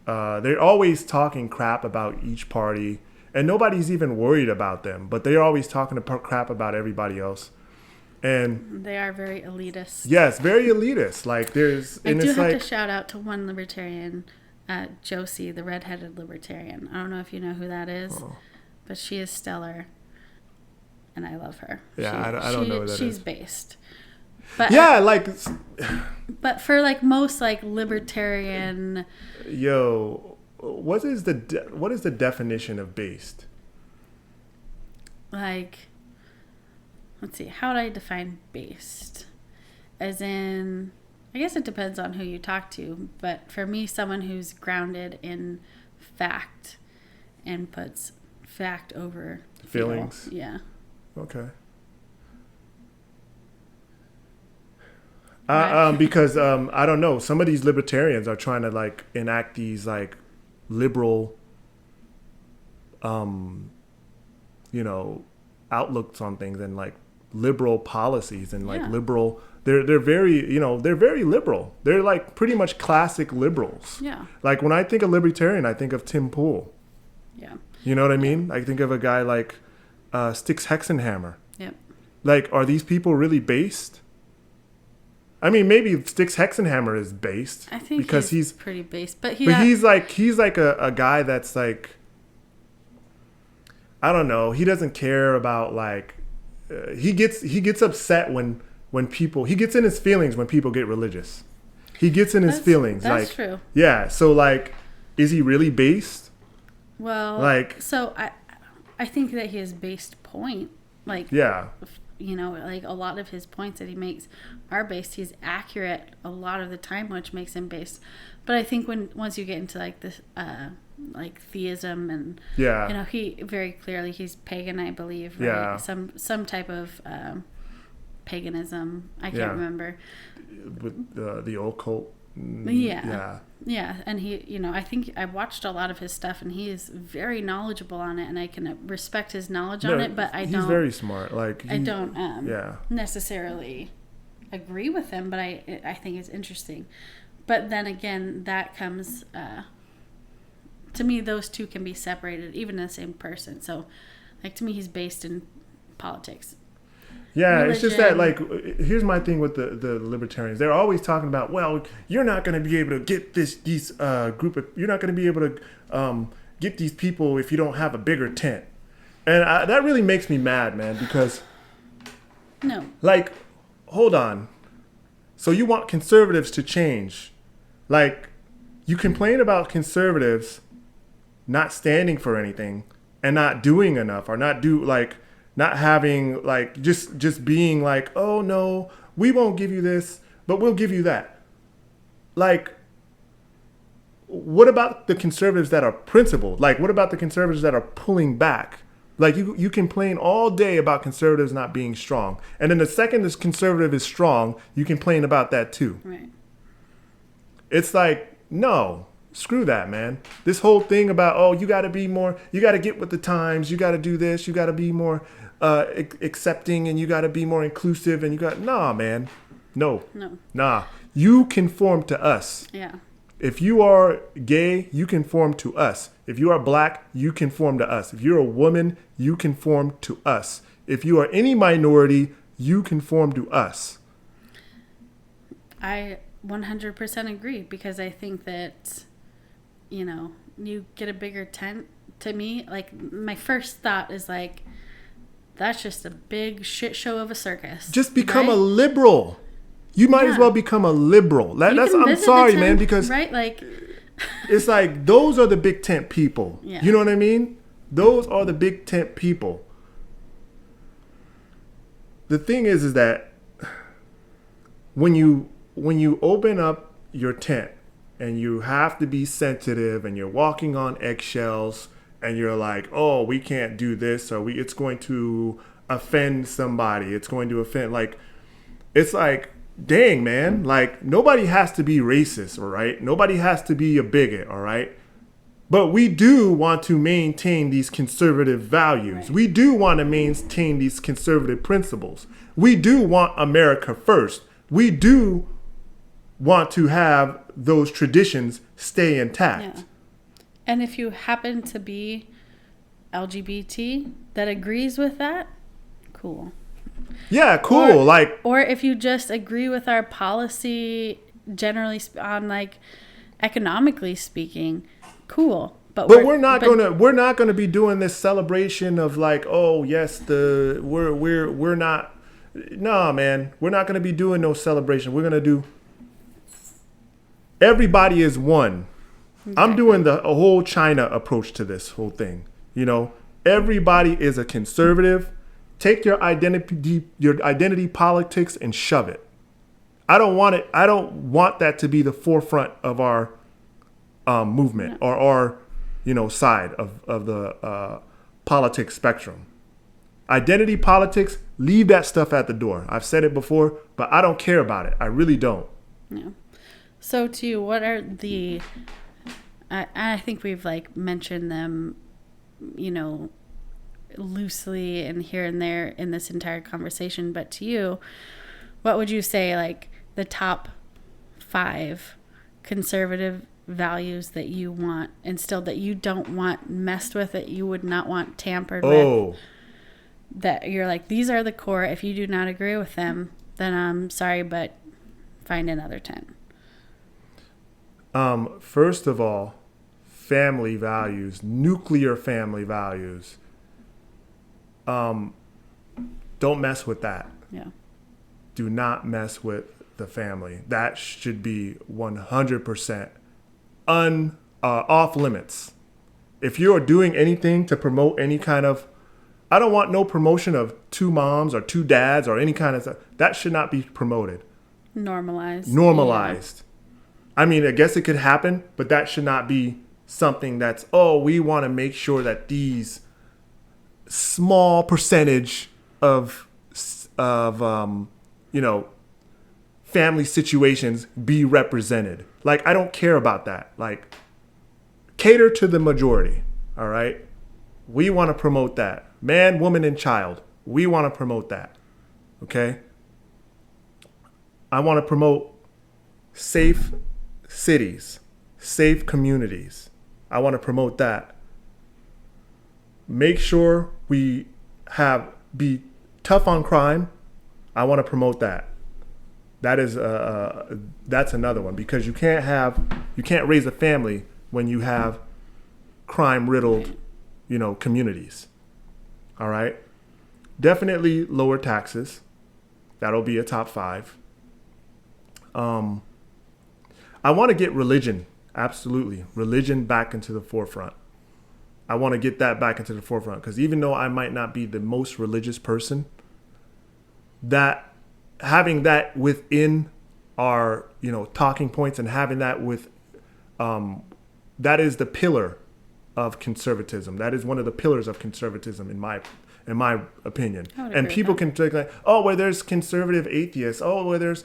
they're always talking crap about each party, and nobody's even worried about them, but they're always talking crap about everybody else. And they are very elitist. Yes, very elitist. Like I do have to shout out to one libertarian, Josie, the redheaded libertarian. I don't know if you know who that is, but she is stellar, and I love her. Yeah, I don't know who that is. She's based. But but for like most like libertarian. Yo, what is the definition of based? Like, let's see. How would I define based? As in, I guess it depends on who you talk to. But for me, someone who's grounded in fact and puts fact over feelings. Yeah. Okay. Because I don't know, some of these libertarians are trying to like enact these like liberal, you know, outlooks on things, and like liberal policies, and like liberal. They're very, you know, they're very liberal. They're like pretty much classic liberals. Yeah. Like when I think of libertarian, I think of Tim Pool. Yeah. You know what I mean? I think of a guy like Styx Hexenhammer. Yep. Like, are these people really based? I mean, maybe Styx Hexenhammer is based. I think because he's pretty based, but he's like a guy that's like, I don't know. He doesn't care about like, he gets upset when people, he gets in his feelings when people get religious. He gets in his feelings. That's like, true. Yeah. So like, is he really based? Well, like, so I think that his based point, like, you know, like a lot of his points that he makes are based. He's accurate a lot of the time, which makes him based. But I think once you get into like this, like theism and you know, he very clearly he's pagan, I believe. Right? Yeah. Some type of paganism. I can't remember. With the occult. Yeah, and he, you know, I think I watched a lot of his stuff, and he is very knowledgeable on it, and I can respect his knowledge on it, but he's very smart. Like I don't necessarily agree with him, but I think it's interesting. But then again, that comes to me, those two can be separated, even in the same person. So, like, to me, he's based in politics. Yeah, religion. It's just that, like, here's my thing with the libertarians. They're always talking about, well, you're not going to be able to get these group of, you're not going to be able to get these people if you don't have a bigger tent. And that really makes me mad, man, because, like, hold on. So you want conservatives to change. Like, you complain about conservatives not standing for anything and not doing enough, or not having, like, just being like, oh, no, we won't give you this, but we'll give you that. Like, what about the conservatives that are principled? Like, what about the conservatives that are pulling back? Like, you complain all day about conservatives not being strong. And then the second this conservative is strong, you complain about that too. Right. It's like, no, screw that, man. This whole thing about, oh, you got to be more, you got to get with the times, you got to do this, you got to be more accepting, and you got to be more inclusive, and nah, man. No. Nah. You conform to us. Yeah. If you are gay, you conform to us. If you are black, you conform to us. If you're a woman, you conform to us. If you are any minority, you conform to us. I 100% agree, because I think that, you know, you get a bigger tent. To me, like, my first thought is like, that's just a big shit show of a circus. Just become a liberal. You might as well become a liberal. I'm sorry, man, because right, like, it's like, those are the big tent people. Yeah. You know what I mean? Those are the big tent people. The thing is that when you open up your tent and you have to be sensitive and you're walking on eggshells and you're like, oh, we can't do this, or it's going to offend somebody. It's going to offend, like, it's like, dang, man, like, nobody has to be racist, all right? Nobody has to be a bigot, all right? But we do want to maintain these conservative values. Right. We do want to maintain these conservative principles. We do want America first. We do want to have those traditions stay intact. Yeah. And if you happen to be LGBT that agrees with that, cool. Yeah, cool. Or if you just agree with our policy generally on, like, economically speaking, cool. But we're not gonna be doing this celebration of, like, oh yes, we're not. No, man, we're not gonna be doing no celebration. We're gonna do. Everybody is one. Exactly. I'm doing the whole China approach to this whole thing. You know, everybody is a conservative. Take your identity politics and shove it. I don't want it. I don't want that to be the forefront of our movement or our, side of the politics spectrum. Identity politics, leave that stuff at the door. I've said it before, but I don't care about it. I really don't. Yeah. So to you, what are the, I think we've, like, mentioned them, loosely and here and there in this entire conversation, but to you, what would you say, like, the top 5 conservative values that you want instilled, that you don't want messed with, that you would not want tampered with, that you're like, these are the core, if you do not agree with them, then I'm sorry, but find another 10? First of all, family values, nuclear family values. Don't mess with that. Yeah. Do not mess with the family. That should be 100% off limits. If you are doing anything to promote any kind of, I don't want no promotion of 2 moms or 2 dads or any kind of stuff. That should not be promoted. Normalized. Yeah. I mean, I guess it could happen, but that should not be something that's, we want to make sure that these small percentage of family situations be represented. Like, I don't care about that. Like, cater to the majority. All right. We want to promote that. Man, woman, and child. We want to promote that. Okay. I want to promote safe cities, safe communities. I want to promote that. Make sure we be tough on crime. I want to promote that. That is that's another one, because you can't raise a family when you have crime riddled, communities. All right. Definitely lower taxes. That'll be a top 5. I want to get religion, absolutely, religion back into the forefront. I want to get that back into the forefront, because even though I might not be the most religious person, that having that within our, talking points, and having that with, that is the pillar of conservatism. That is one of the pillars of conservatism in my opinion. And people can take, like, where there's conservative atheists, where there's,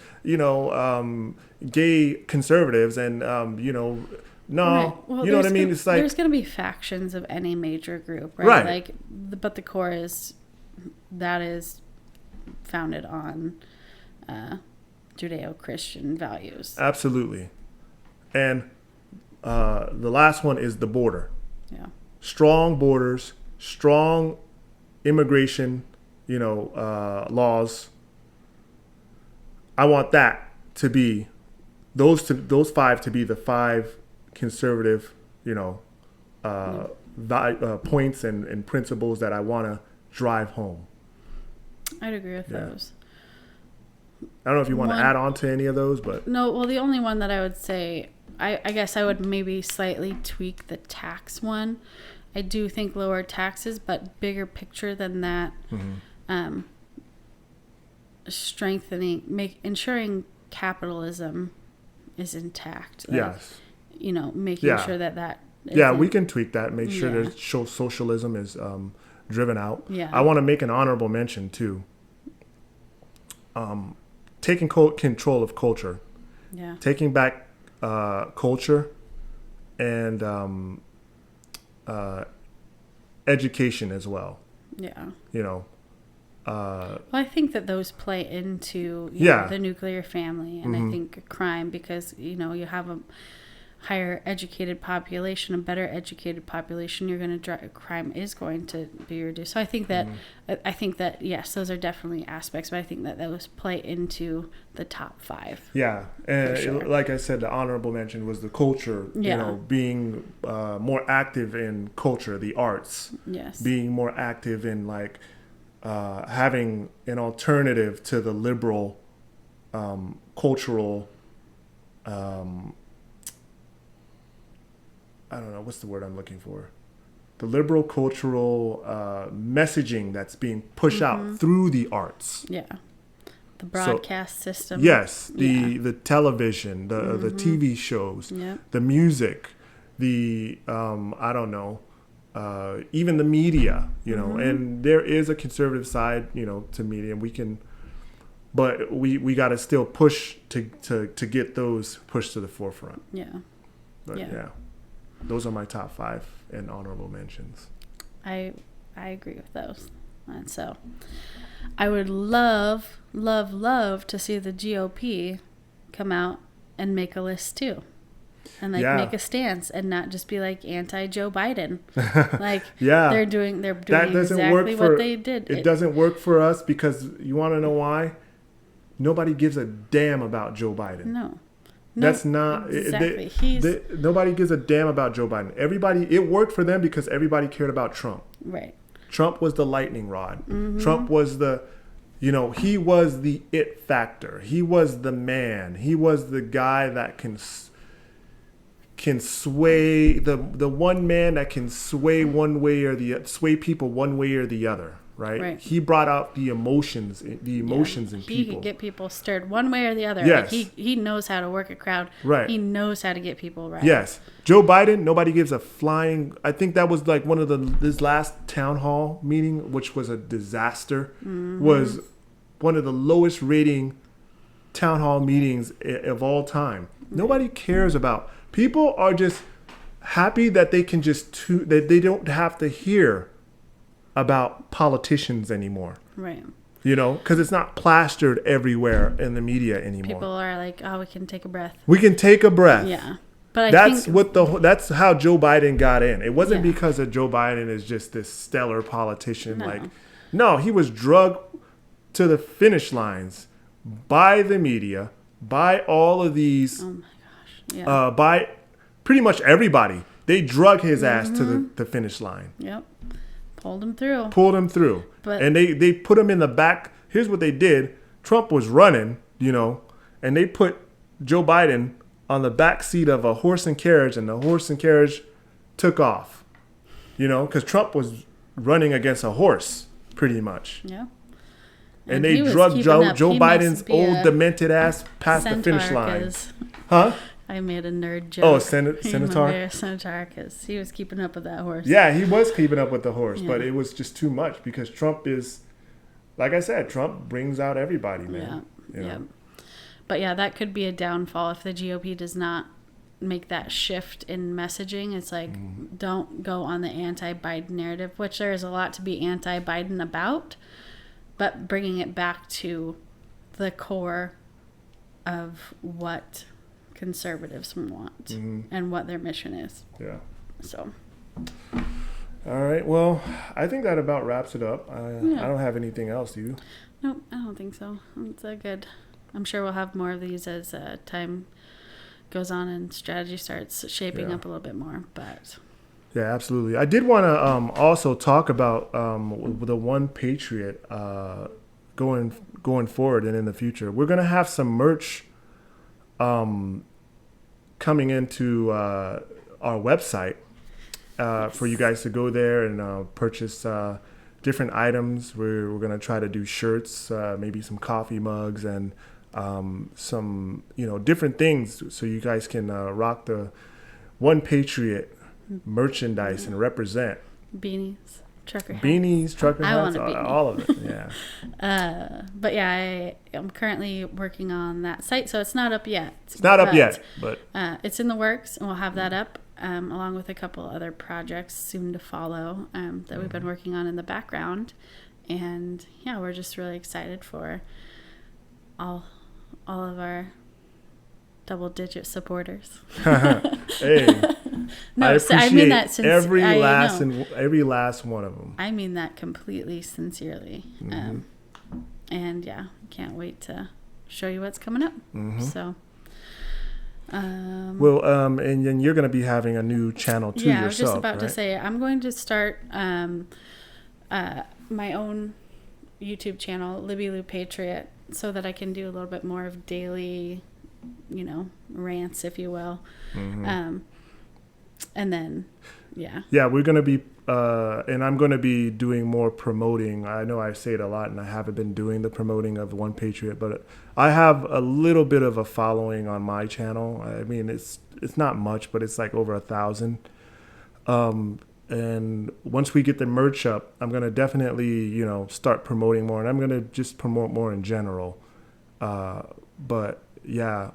gay conservatives, and, no, right. Well, you know what I mean? It's like, there's going to be factions of any major group, right? Like, but the core is founded on Judeo-Christian values. Absolutely. And the last one is the border. Yeah. Strong borders, strong immigration, laws. I want that to be those 5 to be the 5 conservative, points and principles that I want to drive home. I'd agree with those. I don't know if you want to add on to any of those, but no. Well, the only one that I would say, I guess I would maybe slightly tweak the tax one. I do think lower taxes, but bigger picture than that, ensuring capitalism is intact. Yes. Making sure that we can tweak that. Make sure that socialism is driven out. Yeah. I want to make an honorable mention too. Taking control of culture. Yeah. Taking back culture and education as well. Yeah. Well, I think that those play into the nuclear family, and I think crime, because you have a higher educated population, a better educated population, you're going to drive, crime is going to be reduced. So I think that yes, those are definitely aspects, but I think that those play into the top 5. Yeah, and like I said, the honorable mention was the culture. Being more active in culture, the arts. Yes. Being more active in having an alternative to the liberal cultural. I don't know, what's the word I'm looking for? The liberal cultural messaging that's being pushed out through the arts. Yeah. The broadcast system. Yes. The television, the TV shows, the music, the, I don't know, even the media, and there is a conservative side, to media, and but we got to still push to get those pushed to the forefront. Yeah. But those are my top 5 and honorable mentions. I agree with those. And so I would love to see the GOP come out and make a list too. And make a stance and not just be like anti-Joe Biden. They're doing exactly what they did. It doesn't work for us because you want to know why? Nobody gives a damn about Joe Biden. No, that's not exactly. Nobody gives a damn about Joe Biden. It worked for them because everybody cared about Trump. Right. Trump was the lightning rod. Trump was he was the it factor. He was the man. He was the guy that can sway the one man that can sway people one way or the other. Right. He brought out the emotions in people. He could get people stirred one way or the other. Yes. He knows how to work a crowd. Right. He knows how to get people right. Yes. Joe Biden, nobody gives a flying. I think that was like one of this last town hall meeting, which was a disaster, was one of the lowest rating town hall meetings of all time. Nobody cares about. People are just happy that they can that they don't have to hear about politicians anymore. Right. Because it's not plastered everywhere in the media anymore. People are like, oh, we can take a breath. We can take a breath. Yeah. But that's how Joe Biden got in. It wasn't because of Joe Biden is just this stellar politician. No, he was drugged to the finish lines by the media, by all of these, oh my gosh. Yeah. By pretty much everybody. They drug his ass to the finish line. Yep. Pulled him through. And they put him in the back. Here's what they did. Trump was running, and they put Joe Biden on the back seat of a horse and carriage, and the horse and carriage took off, because Trump was running against a horse pretty much. Yeah. And they drugged Joe Biden's old demented ass past the finish line. Huh? I made a nerd joke. Oh, Senator? Senator, because he was keeping up with that horse. Yeah, he was keeping up with the horse, but it was just too much because Trump is, like I said, Trump brings out everybody, man. Yeah. But that could be a downfall if the GOP does not make that shift in messaging. It's like, don't go on the anti-Biden narrative, which there is a lot to be anti-Biden about, but bringing it back to the core of what conservatives want and what their mission is. Yeah. So. All right. Well, I think that about wraps it up. I don't have anything else. Do you? Nope, I don't think so. It's good. I'm sure we'll have more of these as time goes on and strategy starts shaping up a little bit more. But yeah, absolutely. I did want to also talk about the one Patriot going forward and in the future. We're going to have some merch coming into our website for you guys to go there and purchase different items. We're going to try to do shirts, maybe some coffee mugs, and some, different things so you guys can rock the One Patriot merchandise and represent. Beanies, trucker hats. Beanies, trucker hats, beanie. all of it, yeah. But yeah, I'm currently working on that site, so it's not up yet. It's not up yet, but it's in the works, and we'll have that up along with a couple other projects soon to follow that we've been working on in the background. And yeah, we're just really excited for all of our double-digit supporters. Hey, no, I appreciate I mean that every last one of them. I mean that completely sincerely. And yeah, can't wait to show you what's coming up. So. And then you're going to be having a new channel too yourself, I was just about right? to say, I'm going to start my own YouTube channel, Libby Patriot, so that I can do a little bit more of daily, rants, if you will. And then, yeah, we're going to be, and I'm going to be doing more promoting. I know I say it a lot, and I haven't been doing the promoting of One Patriot, but I have a little bit of a following on my channel. I mean, it's not much, but it's like over 1,000. And once we get the merch up, I'm going to definitely, start promoting more, and I'm going to just promote more in general. But yeah,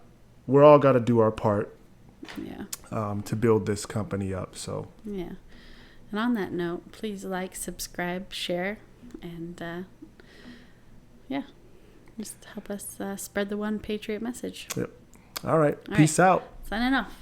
we're all got to do our part. Yeah. To build this company up. So. Yeah. And on that note, please like, subscribe, share, and just help us spread the One Patriot message. Yep. All right. Peace out. Signing off.